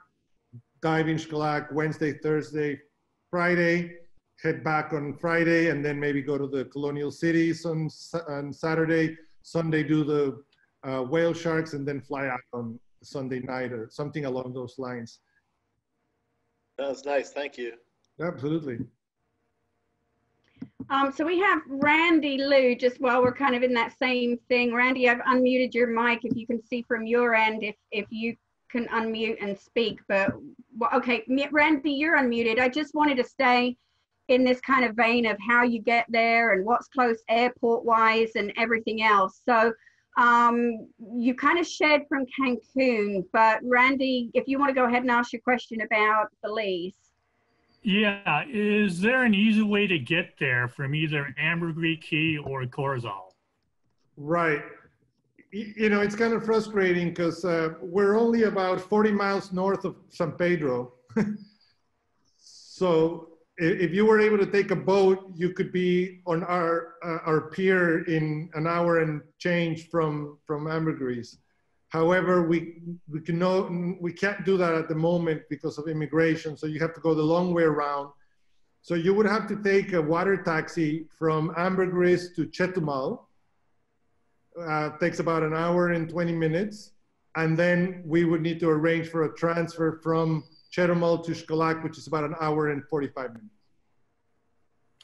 Speaker 2: dive in Xcalak Wednesday, Thursday, Friday, head back on Friday, and then maybe go to the colonial cities on Saturday, Sunday do the whale sharks, and then fly out on Sunday night or something along those lines.
Speaker 11: Sounds nice, thank you.
Speaker 2: Absolutely.
Speaker 1: So we have Randy Lou, just while we're kind of in that same thing. Randy, I've unmuted your mic if you can see from your end, if you can unmute and speak. But okay, Randy, you're unmuted. I just wanted to stay in this kind of vein of how you get there and what's close airport wise and everything else. So you kind of shared from Cancun, but Randy, if you want to go ahead and ask your question about Belize.
Speaker 12: Yeah, is there an easy way to get there from either Ambergris Key or Corozal?
Speaker 2: Right. It's kind of frustrating because we're only about 40 miles north of San Pedro. So if you were able to take a boat, you could be on our pier in an hour and change from Ambergris. However, we can't do that at the moment because of immigration. So you have to go the long way around. So you would have to take a water taxi from Ambergris to Chetumal. Takes about an hour and 20 minutes. And then we would need to arrange for a transfer from Chetumal to Xcalak, which is about an hour and 45 minutes.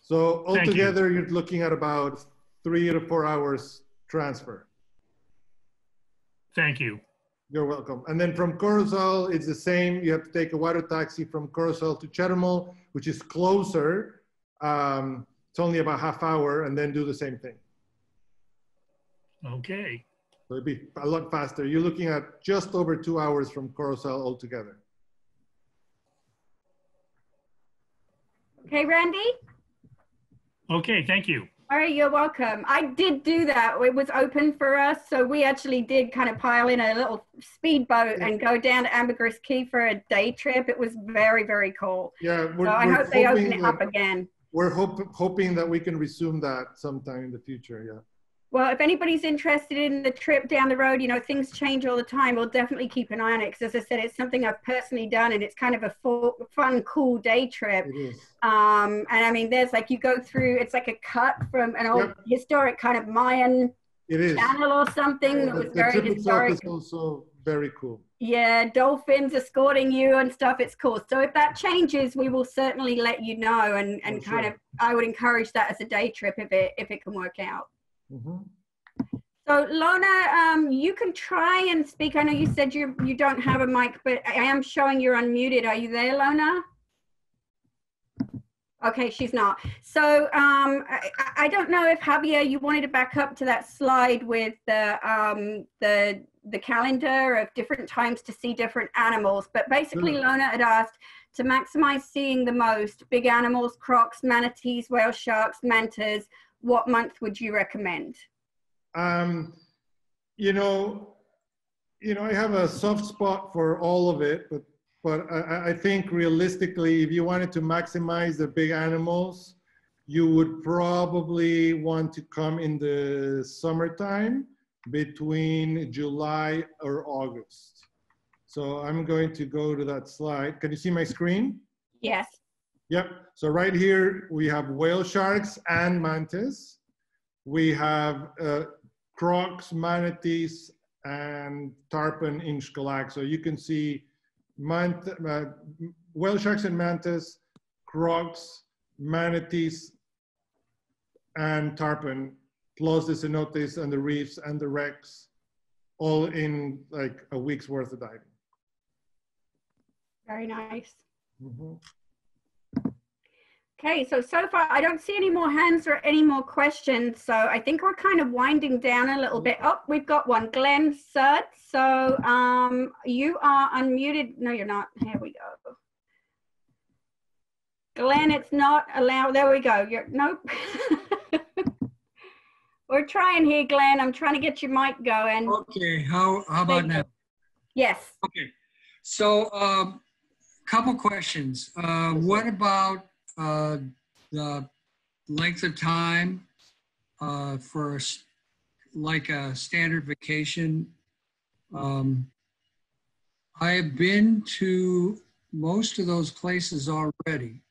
Speaker 2: So altogether, you're looking at about 3 to 4 hours transfer.
Speaker 12: Thank you.
Speaker 2: You're welcome. And then from Corozal, it's the same. You have to take a water taxi from Corozal to Chetumal, which is closer. It's only about half hour, and then do the same thing.
Speaker 12: Okay.
Speaker 2: So it'd be a lot faster. You're looking at just over 2 hours from Coruscant altogether.
Speaker 1: Okay, Randy?
Speaker 12: Okay, thank you.
Speaker 1: All right, you're welcome. I did do that. It was open for us, so we actually did kind of pile in a little speedboat and go down to Ambergris Caye for a day trip. It was very, very cool.
Speaker 2: Yeah,
Speaker 1: so I hope they open it up again.
Speaker 2: We're hoping that we can resume that sometime in the future, yeah.
Speaker 1: Well, if anybody's interested in the trip down the road, you know, things change all the time. We'll definitely keep an eye on it because, as I said, it's something I've personally done, and it's kind of a fun, cool day trip.
Speaker 2: It is.
Speaker 1: And I mean, there's like you go through. It's like a cut from an old historic kind of Mayan channel or something that was very historic.
Speaker 2: It's also very cool.
Speaker 1: Yeah, dolphins escorting you and stuff. It's cool. So if that changes, we will certainly let you know. And kind of, I would encourage that as a day trip if it can work out.
Speaker 2: Mm-hmm.
Speaker 1: So Lona, you can try and speak. I know you said you don't have a mic, but I am showing you're unmuted. Are you there, Lona? Okay, she's not. So I don't know if Javier, you wanted to back up to that slide with the calendar of different times to see different animals. But basically, Lona had asked to maximize seeing the most big animals, crocs, manatees, whale sharks, mantas. What month would you recommend?
Speaker 2: You know, I have a soft spot for all of it, but I think realistically, if you wanted to maximize the big animals, you would probably want to come in the summertime between July or August. So I'm going to go to that slide. Can you see my screen?
Speaker 1: Yes.
Speaker 2: Yep. So right here, we have whale sharks and mantas. We have crocs, manatees, and tarpon in Xcalac. So you can see whale sharks and mantas, crocs, manatees, and tarpon, plus the cenotes and the reefs and the wrecks, all in like a week's worth of diving.
Speaker 1: Very nice.
Speaker 2: Mm-hmm.
Speaker 1: Okay, so far I don't see any more hands or any more questions. So I think we're kind of winding down a little bit. Oh, we've got one, Glenn Sud. So you are unmuted. No, you're not. Here we go. Glenn, it's not allowed. There we go. Nope. We're trying here, Glenn. I'm trying to get your mic going.
Speaker 13: Okay, how about now?
Speaker 1: Yes.
Speaker 13: Okay, so couple questions. What about the length of time for like a standard vacation? I have been to most of those places already.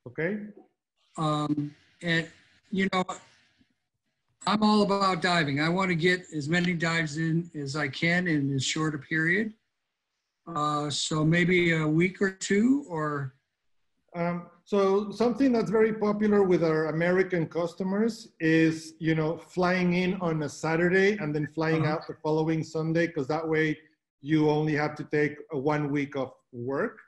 Speaker 2: Okay.
Speaker 13: And you know, I'm all about diving. I want to get as many dives in as I can in as short a period. So maybe a week or two, or?
Speaker 2: So something that's very popular with our American customers is, you know, flying in on a Saturday and then flying out the following Sunday, because that way you only have to take 1 week of work.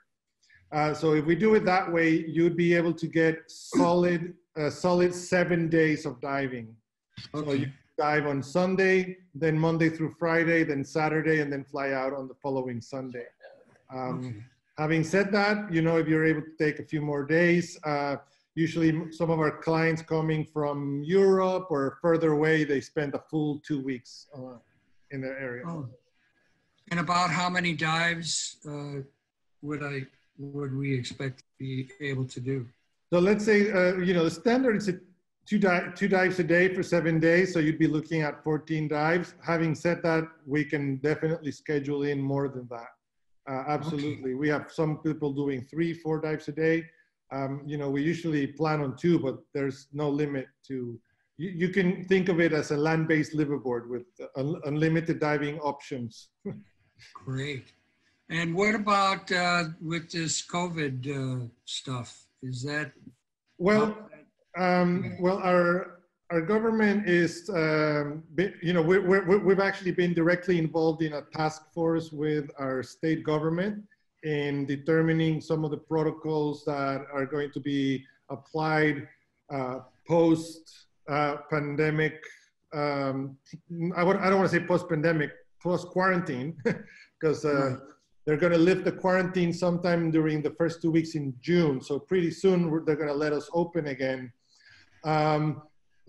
Speaker 2: So if we do it that way, you'd be able to get solid 7 days of diving. Okay. So you dive on Sunday, then Monday through Friday, then Saturday, and then fly out on the following Sunday. Okay. Having said that, you know, if you're able to take a few more days, usually some of our clients coming from Europe or further away, they spend a full 2 weeks in the area.
Speaker 13: Oh. And about how many dives would we expect to be able to do?
Speaker 2: So let's say, you know, the standard is two dives a day for 7 days. So you'd be looking at 14 dives. Having said that, we can definitely schedule in more than that. Absolutely. Okay. We have some people doing 3-4 dives a day. You know, we usually plan on 2, but there's no limit to, you can think of it as a land-based liveaboard with unlimited diving options.
Speaker 13: Great. And what about with this COVID stuff? Is that?
Speaker 2: Well, well, our government is, you know, we've actually been directly involved in a task force with our state government in determining some of the protocols that are going to be applied post-pandemic, I don't want to say post-pandemic, post-quarantine, because they're going to lift the quarantine sometime during the first 2 weeks in June. So pretty soon they're going to let us open again.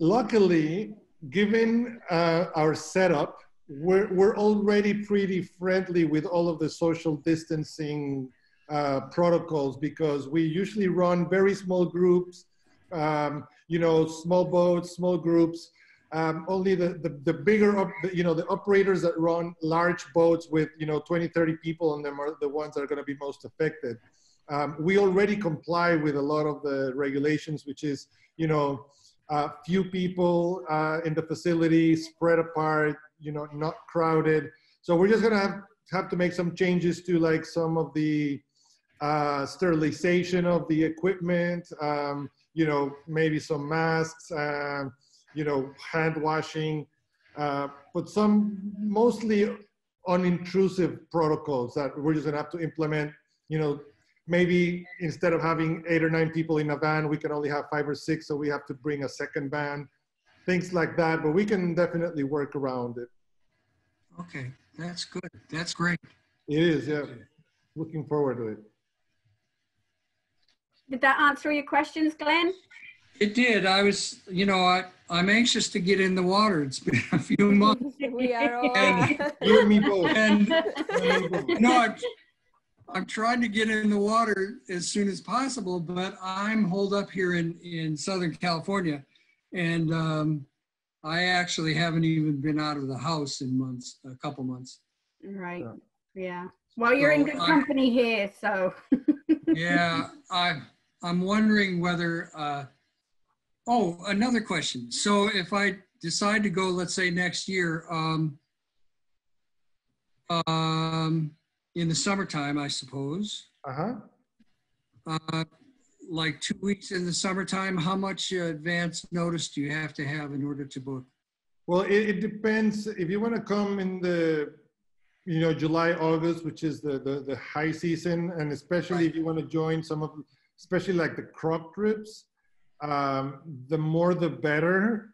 Speaker 2: Luckily, given our setup, we're already pretty friendly with all of the social distancing protocols, because we usually run very small groups, you know, small boats, small groups. Only the bigger, you know, the operators that run large boats with, you know, 20, 30 people on them are the ones that are going to be most affected. We already comply with a lot of the regulations, which is, you know, few people in the facility, spread apart, you know, not crowded. So we're just going to have to make some changes to like some of the sterilization of the equipment, you know, maybe some masks, you know, hand washing, but some mostly unintrusive protocols that we're just gonna have to implement. You know, maybe instead of having 8 or 9 people in a van, we can only have 5 or 6, so we have to bring a second van, things like that, but we can definitely work around it.
Speaker 13: Okay, that's good. That's great.
Speaker 2: It is, yeah. Looking forward to it.
Speaker 1: Did that answer your questions, Glenn?
Speaker 13: It did. I was, you know, I'm anxious to get in the water. It's been a few months.
Speaker 9: We are all.
Speaker 2: You and me both.
Speaker 13: And no, I'm trying to get in the water as soon as possible, but I'm holed up here in Southern California, and I actually haven't even been out of the house in months, a couple months.
Speaker 1: Right. Yeah. Well, you're in good company here, so.
Speaker 13: Yeah, I'm wondering whether. Oh, another question. So if I decide to go, let's say next year, in the summertime, I suppose. Like 2 weeks in the summertime, how much advance notice do you have to have in order to book?
Speaker 2: Well, it depends. If you want to come in the, you know, July, August, which is the high season, and especially if you want to join some of, especially like the croc trips, the more the better.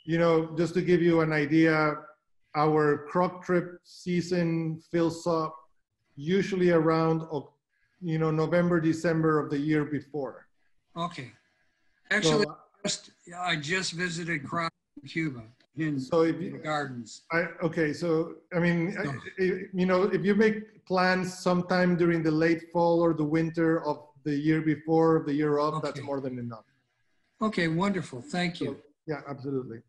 Speaker 2: You know, just to give you an idea, our croc trip season fills up usually around, you know, November, December of the year before.
Speaker 13: Okay. Actually, so, I just visited croc in Cuba in the gardens.
Speaker 2: Okay, so I mean, you know, if you make plans sometime during the late fall or the winter of the year before, the year of, that's more than enough.
Speaker 13: Okay, wonderful. Thank you.
Speaker 2: So, yeah, absolutely.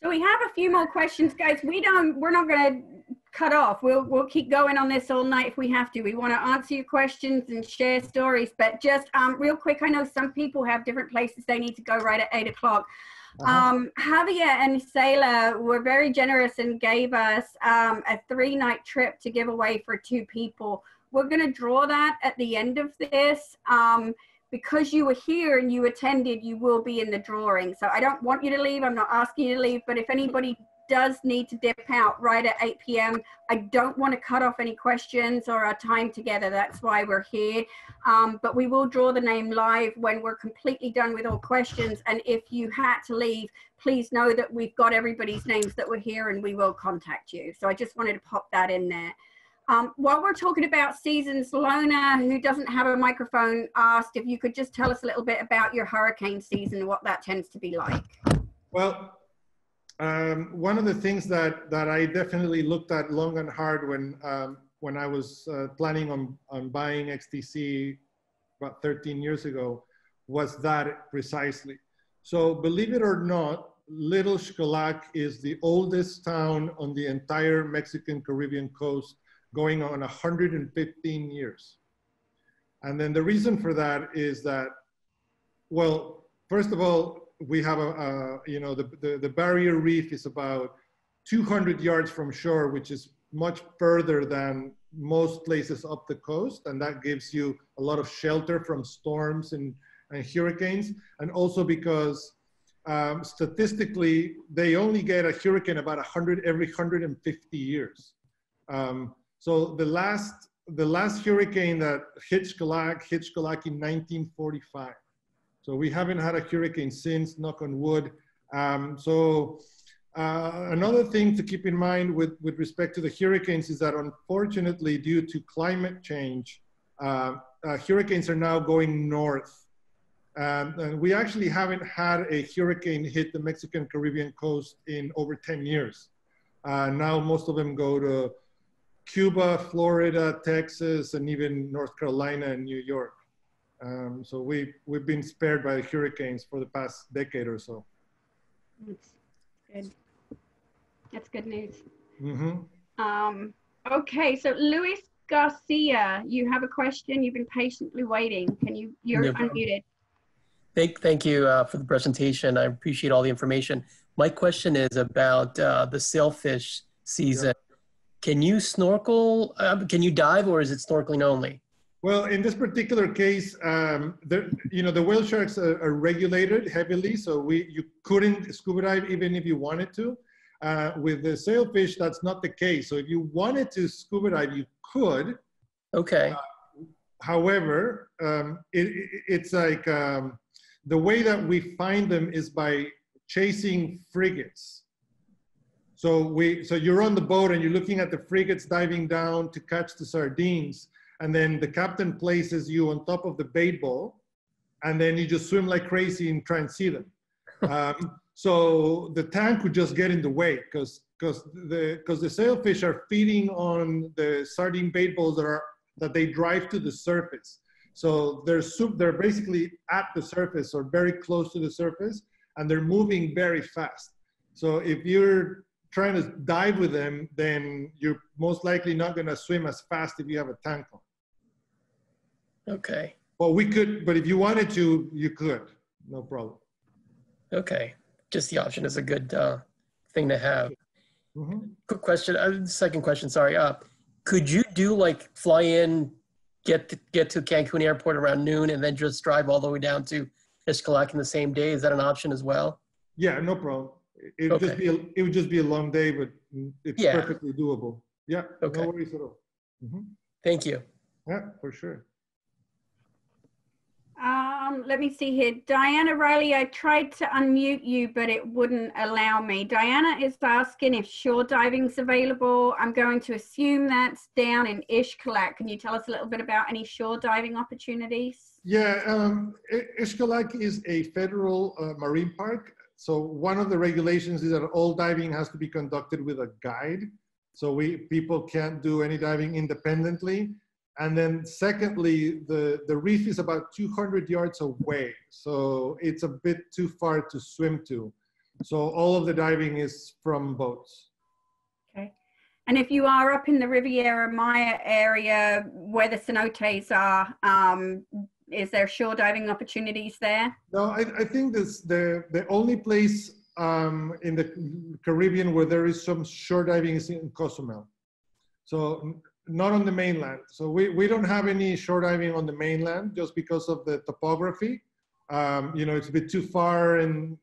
Speaker 1: So we have a few more questions, guys. We're not going to cut off. We'll keep going on this all night if we have to. We want to answer your questions and share stories, but just real quick, I know some people have different places they need to go right at 8 o'clock. Javier and Isela were very generous and gave us a 3-night trip to give away for 2 people. We're going to draw that at the end of this. Because you were here and you attended, you will be in the drawing. So I don't want you to leave. I'm not asking you to leave, but if anybody does need to dip out right at 8 p.m., I don't want to cut off any questions or our time together. That's why we're here. But we will draw the name live when we're completely done with all questions. And if you had to leave, please know that we've got everybody's names that were here and we will contact you. So I just wanted to pop that in there. While we're talking about seasons, Lona, who doesn't have a microphone, asked if you could just tell us a little bit about your hurricane season and what that tends to be like.
Speaker 2: Well, one of the things that I definitely looked at long and hard when I was planning on buying XTC about 13 years ago was that precisely. So believe it or not, Little Xcalac is the oldest town on the entire Mexican Caribbean coast, going on 115 years. And then the reason for that is that, well, first of all, we have you know, the barrier reef is about 200 yards from shore, which is much further than most places up the coast. And that gives you a lot of shelter from storms and hurricanes. And also because statistically, they only get a hurricane about every 150 years. So the last hurricane that hit Xcalac in 1945. So we haven't had a hurricane since, knock on wood. Another thing to keep in mind with respect to the hurricanes is that unfortunately, due to climate change, hurricanes are now going north. And we actually haven't had a hurricane hit the Mexican Caribbean coast in over 10 years. Now most of them go to Cuba, Florida, Texas, and even North Carolina and New York. So we've been spared by the hurricanes for the past decade or so.
Speaker 1: That's good. That's good news.
Speaker 2: Mm-hmm.
Speaker 1: Okay, so Luis Garcia, you have a question. You've been patiently waiting. You're unmuted.
Speaker 14: Thank you for the presentation. I appreciate all the information. My question is about the sailfish season. Yeah. Can you snorkel? Can you dive, or is it snorkeling only?
Speaker 2: Well, in this particular case, the whale sharks are regulated heavily, so you couldn't scuba dive even if you wanted to. With the sailfish, that's not the case. So if you wanted to scuba dive, you could.
Speaker 14: Okay.
Speaker 2: However, it's like the way that we find them is by chasing frigates. So you're on the boat and you're looking at the frigates diving down to catch the sardines. And then the captain places you on top of the bait ball, and then you just swim like crazy and try and see them. So the tank would just get in the way because the sailfish are feeding on the sardine bait balls that they drive to the surface. So they're basically at the surface or very close to the surface, and they're moving very fast. So if you're trying to dive with them, then you're most likely not going to swim as fast if you have a tank on.
Speaker 14: Okay.
Speaker 2: Well, but if you wanted to, you could, no problem.
Speaker 14: Okay. Just the option is a good thing to have.
Speaker 2: Mm-hmm.
Speaker 14: Quick question, second question, sorry. Could you fly in, get to Cancun airport around noon and then just drive all the way down to Xcalac in the same day? Is that an option as well?
Speaker 2: Yeah, no problem. It would just be a long day, but it's perfectly doable. Yeah, okay. No worries at all. Mm-hmm.
Speaker 14: Thank you.
Speaker 2: Yeah, for sure.
Speaker 1: Let me see here. Diana Riley, I tried to unmute you, but it wouldn't allow me. Diana is asking if shore diving's available. I'm going to assume that's down in Xcalac. Can you tell us a little bit about any shore diving opportunities?
Speaker 2: Yeah, Xcalac is a federal marine park. So one of the regulations is that all diving has to be conducted with a guide. So people can't do any diving independently. And then secondly, the reef is about 200 yards away. So it's a bit too far to swim to. So all of the diving is from boats.
Speaker 1: Okay. And if you are up in the Riviera Maya area where the cenotes are, is there shore diving opportunities there?
Speaker 2: No, I think the only place in the Caribbean where there is some shore diving is in Cozumel. So not on the mainland. So we don't have any shore diving on the mainland just because of the topography. It's a bit too far and,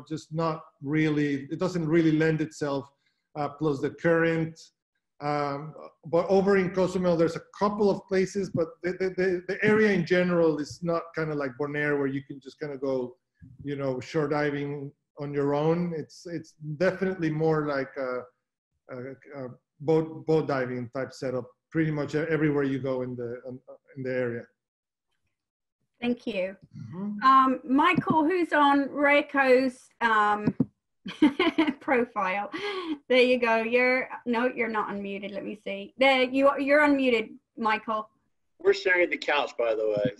Speaker 2: just not really, it doesn't really lend itself, plus the current. But over in Cozumel, there's a couple of places, but the area in general is not kind of like Bonaire where you can just kind of go, shore diving on your own. It's definitely more like a boat diving type setup pretty much everywhere you go in the area.
Speaker 1: Thank you. Mm-hmm. Michael, who's on Reiko's profile. There you go. You're not unmuted. Let me see. There you're unmuted, Michael.
Speaker 11: We're sharing the couch, by the way.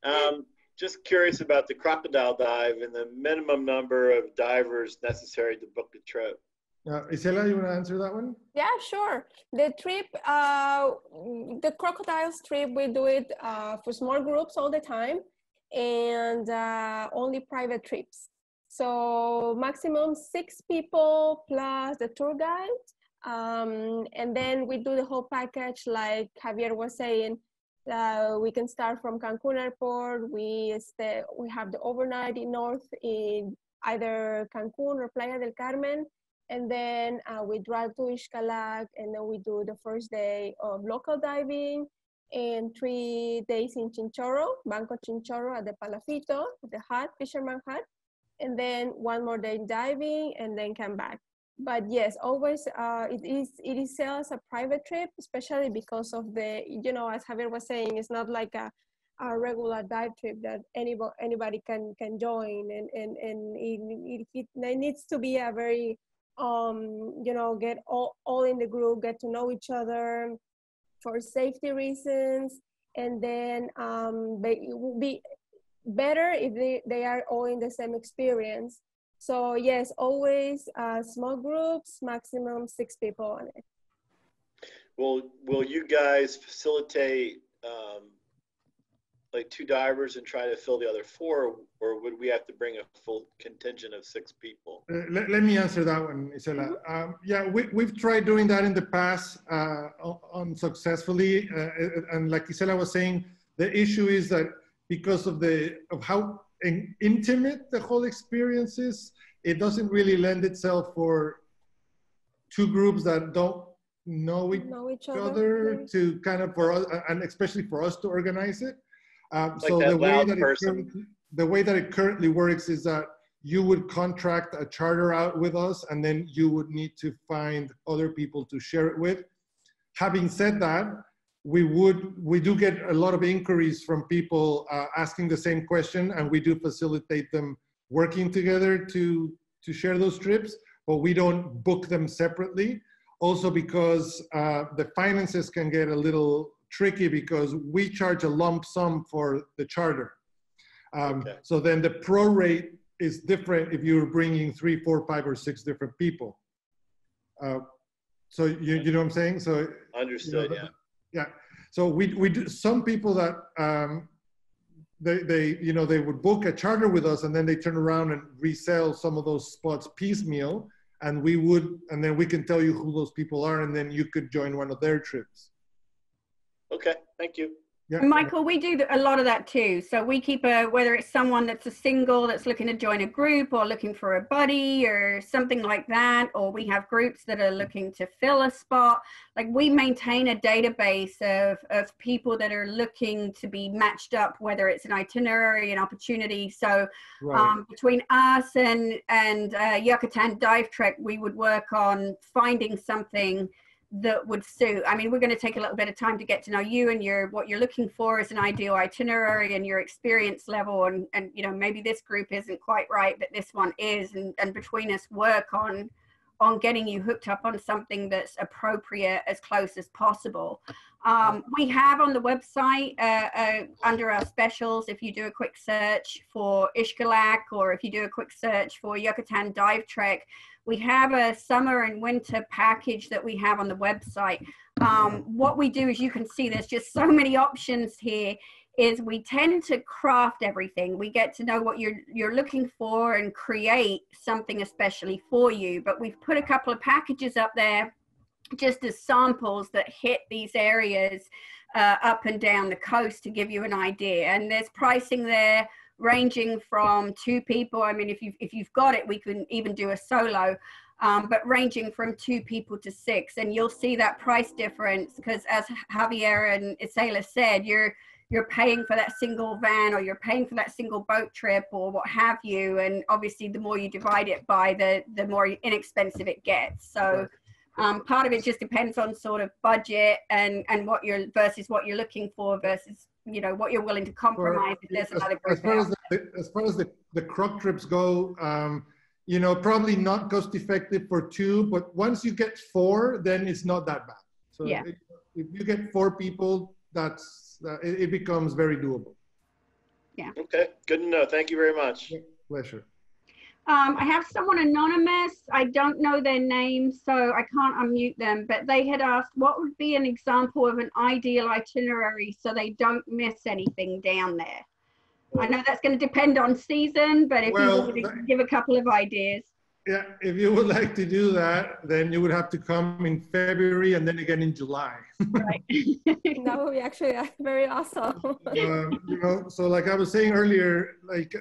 Speaker 11: So. Just curious about the crocodile dive and the minimum number of divers necessary to book a trip.
Speaker 2: Isela, you want to answer that one?
Speaker 9: Yeah, sure. The trip, the crocodiles trip, we do it for small groups all the time and only private trips. So maximum 6 people plus the tour guide. And then we do the whole package like Javier was saying. We can start from Cancun airport. We have the overnight in north in either Cancun or Playa del Carmen. And then we drive to Xcalac, and then we do the first day of local diving. and 3 days in Chinchorro, Banco Chinchorro at the Palafito, the hut, fisherman hut, and then 1 more day diving, and then come back. But yes, always it is seen as a private trip, especially because of the, you know, as Javier was saying, it's not like a regular dive trip that anybody can join, and it needs to be a very you know, get all in the group, get to know each other for safety reasons, and then it will be better if they are all in the same experience. So yes, always small groups, maximum 6 people on it.
Speaker 11: Will you guys facilitate like 2 divers and try to fill the other 4, or would we have to bring a full contingent of 6 people?
Speaker 2: Let me answer that one, Isela. Yeah, we've tried doing that in the past unsuccessfully. And like Isela was saying, the issue is that because of how intimate the whole experience is, it doesn't really lend itself for 2 groups that don't know each other to kind of, for us, and especially for us to organize it.
Speaker 11: Like
Speaker 2: so
Speaker 11: that
Speaker 2: the way that it currently works is that you would contract a charter out with us, and then you would need to find other people to share it with. Having said that, we do get a lot of inquiries from people asking the same question, and we do facilitate them working together to share those trips, but we don't book them separately. Also because the finances can get a little tricky because we charge a lump sum for the charter. Okay. So then the pro rate is different if you're bringing 3, 4, 5, or 6 different people. So you know what I'm saying? So
Speaker 11: understood,
Speaker 2: you know, yeah. So we do, some people that they would book a charter with us, and then they turn around and resell some of those spots piecemeal, and then we can tell you who those people are, and then you could join one of their trips.
Speaker 11: Okay, thank you.
Speaker 2: Yeah.
Speaker 1: Michael, we do a lot of that too. So we keep whether it's someone that's a single that's looking to join a group or looking for a buddy or something like that, or we have groups that are looking to fill a spot. Like, we maintain a database of people that are looking to be matched up, whether it's an itinerary, an opportunity. So between us and Yucatan Dive Trek, we would work on finding something that would suit. I mean, we're going to take a little bit of time to get to know you and what you're looking for as an ideal itinerary and your experience level, and you know, maybe this group isn't quite right, but this one is, and between us work on getting you hooked up on something that's appropriate as close as possible. We have on the website under our specials, if you do a quick search for Ishkalak, or if you do a quick search for Yucatan Dive Trek, we have a summer and winter package that we have on the website. What we do is, you can see there's just so many options here, is we tend to craft everything. We get to know what you're looking for and create something especially for you. But we've put a couple of packages up there just as samples that hit these areas up and down the coast to give you an idea. And there's pricing there ranging from 2 people. I mean, if you've got it, we can even do a solo, but ranging from 2 people to 6. And you'll see that price difference because, as Javier and Isela said, you're paying for that single van, or you're paying for that single boat trip, or what have you. And obviously the more you divide it by, the more inexpensive it gets. So part of it just depends on sort of budget and what you're looking for versus, you know, what you're willing to compromise if there's another group.
Speaker 2: As far as the croc trips go, you know, probably not cost effective for 2, but once you get 4, then it's not that bad. So yeah, if you get 4 people, it becomes very doable.
Speaker 1: Yeah.
Speaker 11: Okay, good to know. Thank you very much.
Speaker 2: Yeah, pleasure.
Speaker 1: I have someone anonymous. I don't know their name, so I can't unmute them, but they had asked what would be an example of an ideal itinerary so they don't miss anything down there. I know that's going to depend on season, but if you want to give a couple of ideas.
Speaker 2: Yeah, if you would like to do that, then you would have to come in February and then again in July.
Speaker 1: Right.
Speaker 9: That would be actually very awesome.
Speaker 2: You know, so like I was saying earlier, like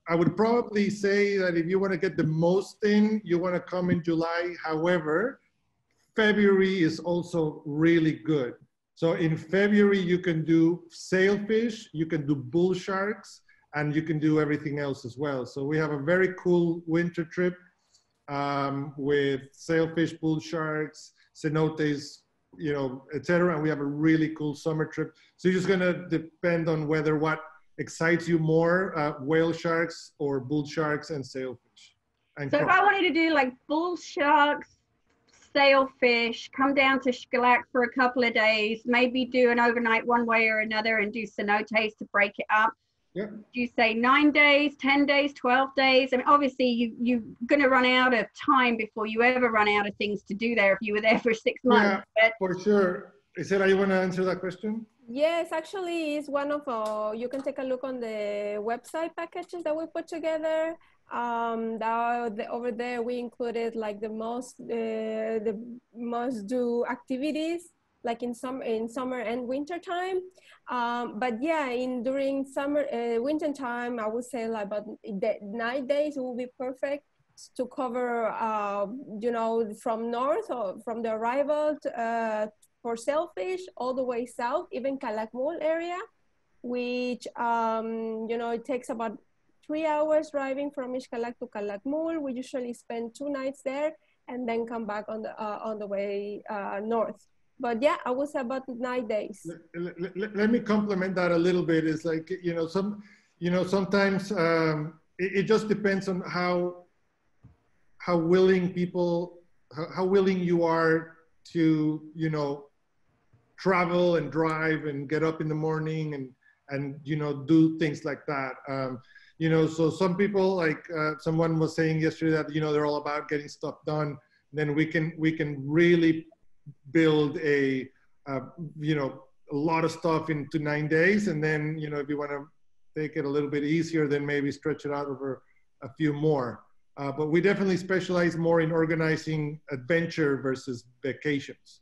Speaker 2: I would probably say that if you want to get the most in, you want to come in July. However, February is also really good. So in February, you can do sailfish, you can do bull sharks, and you can do everything else as well. So we have a very cool winter trip with sailfish, bull sharks, cenotes, you know, etc. And we have a really cool summer trip. So you're just gonna depend on whether what excites you more, whale sharks or bull sharks and sailfish. And
Speaker 1: so if I wanted to do like bull sharks, sailfish, come down to Xcalac for a couple of days, maybe do an overnight one way or another and do cenotes to break it up.
Speaker 2: Yeah.
Speaker 1: Do you say 9 days, 10 days, 12 days? I mean, obviously you're going to run out of time before you ever run out of things to do there if you were there for 6 months.
Speaker 2: Yeah, for sure. Isela, you want to answer that question?
Speaker 9: Yes, actually, it's one of you can take a look on the website packages that we put together. Over there we included like the must do activities like in summer and winter time. But yeah, during summer winter time, I would say like about 9 days will be perfect to cover you know, from north or from the arrival for sailfish all the way south, even Calakmul area, which you know, it takes about 3 hours driving from Xcalac to Calakmul. We usually spend 2 nights there and then come back on the way north. But yeah, I would say about 9 days.
Speaker 2: Let me complement that a little bit. It's like, you know, sometimes it just depends on how willing people, how willing you are to, you know, travel and drive and get up in the morning and you know, do things like that. You know, so some people, like someone was saying yesterday that, you know, they're all about getting stuff done. Then we can really build you know, a lot of stuff into 9 days. And then, you know, if you want to take it a little bit easier, then maybe stretch it out over a few more. But we definitely specialize more in organizing adventure versus vacations.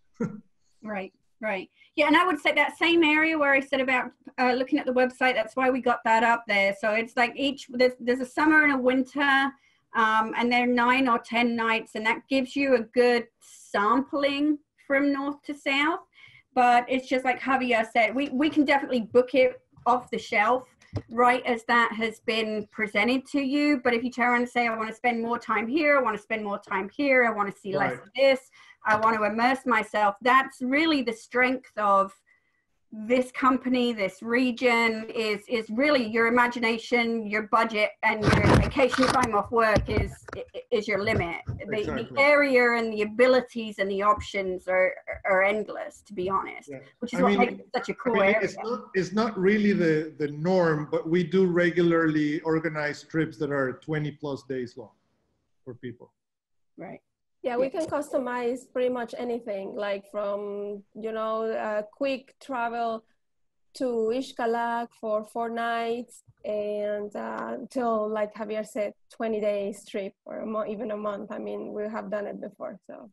Speaker 1: Right, right. Yeah, and I would say that same area where I said about looking at the website, that's why we got that up there. So it's like there's a summer and a winter, and they're 9 or 10 nights, and that gives you a good sampling from north to south. But it's just like Javier said, we can definitely book it off the shelf right as that has been presented to you. But if you turn around and say, I want to spend more time here, I want to spend more time here, I want to see less of this, I want to immerse myself, that's really the strength of this company, this region, is really your imagination, your budget, and your vacation time off work is your limit.
Speaker 2: Exactly.
Speaker 1: The area and the abilities and the options are endless, to be honest, which is what makes it such a cool area.
Speaker 2: It's not really the norm, but we do regularly organize trips that are 20+ days long for people.
Speaker 1: Right.
Speaker 9: Yeah, we can customize pretty much anything, like from, you know, quick travel to Xcalac for 4 nights and till, like Javier said, 20 days trip or even a month. I mean, we have done it before, so.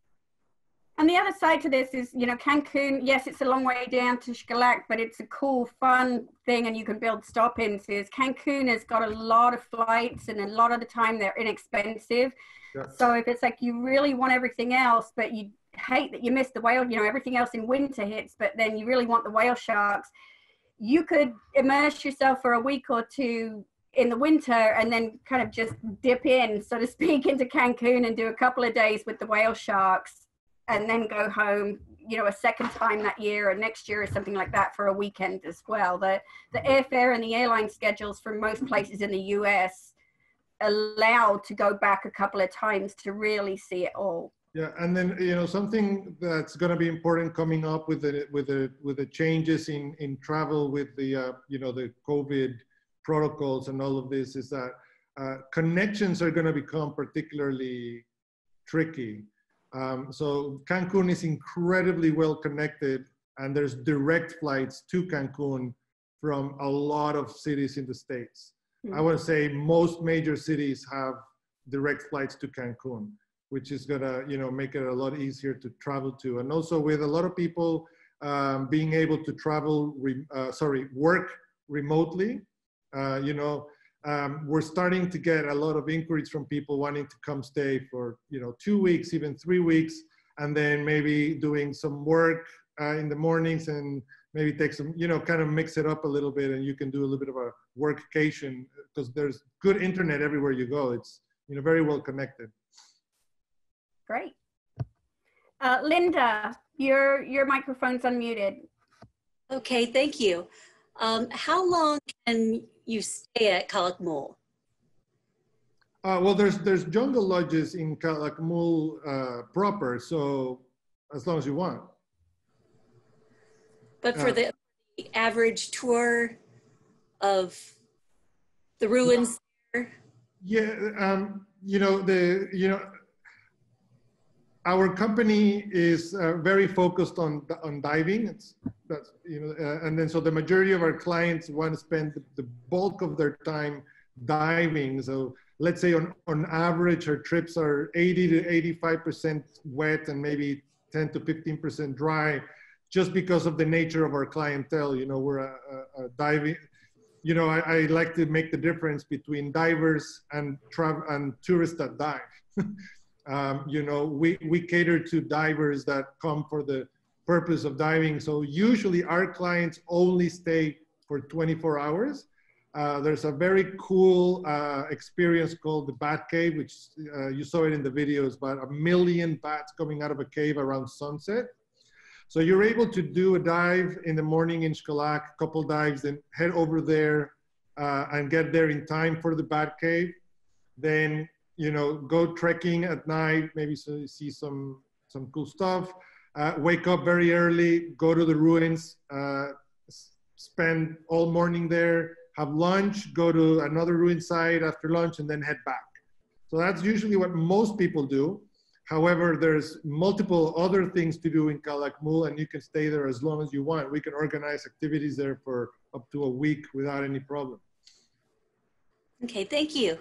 Speaker 1: And the other side to this is, you know, Cancun, yes, it's a long way down to Xcalac, but it's a cool, fun thing and you can build stop-ins. Cancun has got a lot of flights and a lot of the time they're inexpensive. Yeah. So if it's like you really want everything else, but you hate that you missed the whale, you know, everything else in winter hits, but then you really want the whale sharks, you could immerse yourself for a week or 2 in the winter and then kind of just dip in, so to speak, into Cancun and do a couple of days with the whale sharks and then go home, you know, a second time that year or next year or something like that for a weekend as well. The airfare and the airline schedules for most places in the US allowed to go back a couple of times to really see it all.
Speaker 2: Yeah, and then, you know, something that's going to be important coming up with the changes in travel with the you know, the COVID protocols and all of this is that connections are going to become particularly tricky. So Cancun is incredibly well connected, and there's direct flights to Cancun from a lot of cities in the States. I would say most major cities have direct flights to Cancun, which is gonna, you know, make it a lot easier to travel to. And also with a lot of people being able to travel, work remotely, you know, we're starting to get a lot of inquiries from people wanting to come stay for, you know, 2 weeks, even 3 weeks, and then maybe doing some work in the mornings and maybe take some, kind of mix it up a little bit, and you can do a little bit of a workcation because there's good internet everywhere you go. It's, very well connected.
Speaker 1: Great. Linda, your microphone's unmuted.
Speaker 15: Okay, thank you. How long can you stay at Calakmul?
Speaker 2: Well, there's jungle lodges in Calakmul proper, so as long as you want.
Speaker 15: But for the average tour of the ruins there?
Speaker 2: Yeah, our company is very focused on diving. And then so the majority of our clients want to spend the bulk of their time diving. So let's say on average, our trips are 80 to 85% wet and maybe 10 to 15% dry, just because of the nature of our clientele. We're a diving. I like to make the difference between divers and tourists that dive. We cater to divers that come for the purpose of diving. So usually our clients only stay for 24 hours. There's a very cool experience called the Bat Cave, which you saw it in the videos, about 1 million bats coming out of a cave around sunset. So you're able to do a dive in the morning in Xcalac, a couple dives, then head over there and get there in time for the Bat Cave. Then, go trekking at night, maybe so you see some cool stuff. Wake up very early, go to the ruins, spend all morning there, have lunch, go to another ruin site after lunch, and then head back. So that's usually what most people do. However, there's multiple other things to do in Calakmul, and you can stay there as long as you want. We can organize activities there for up to a week without any problem.
Speaker 15: Okay, thank you.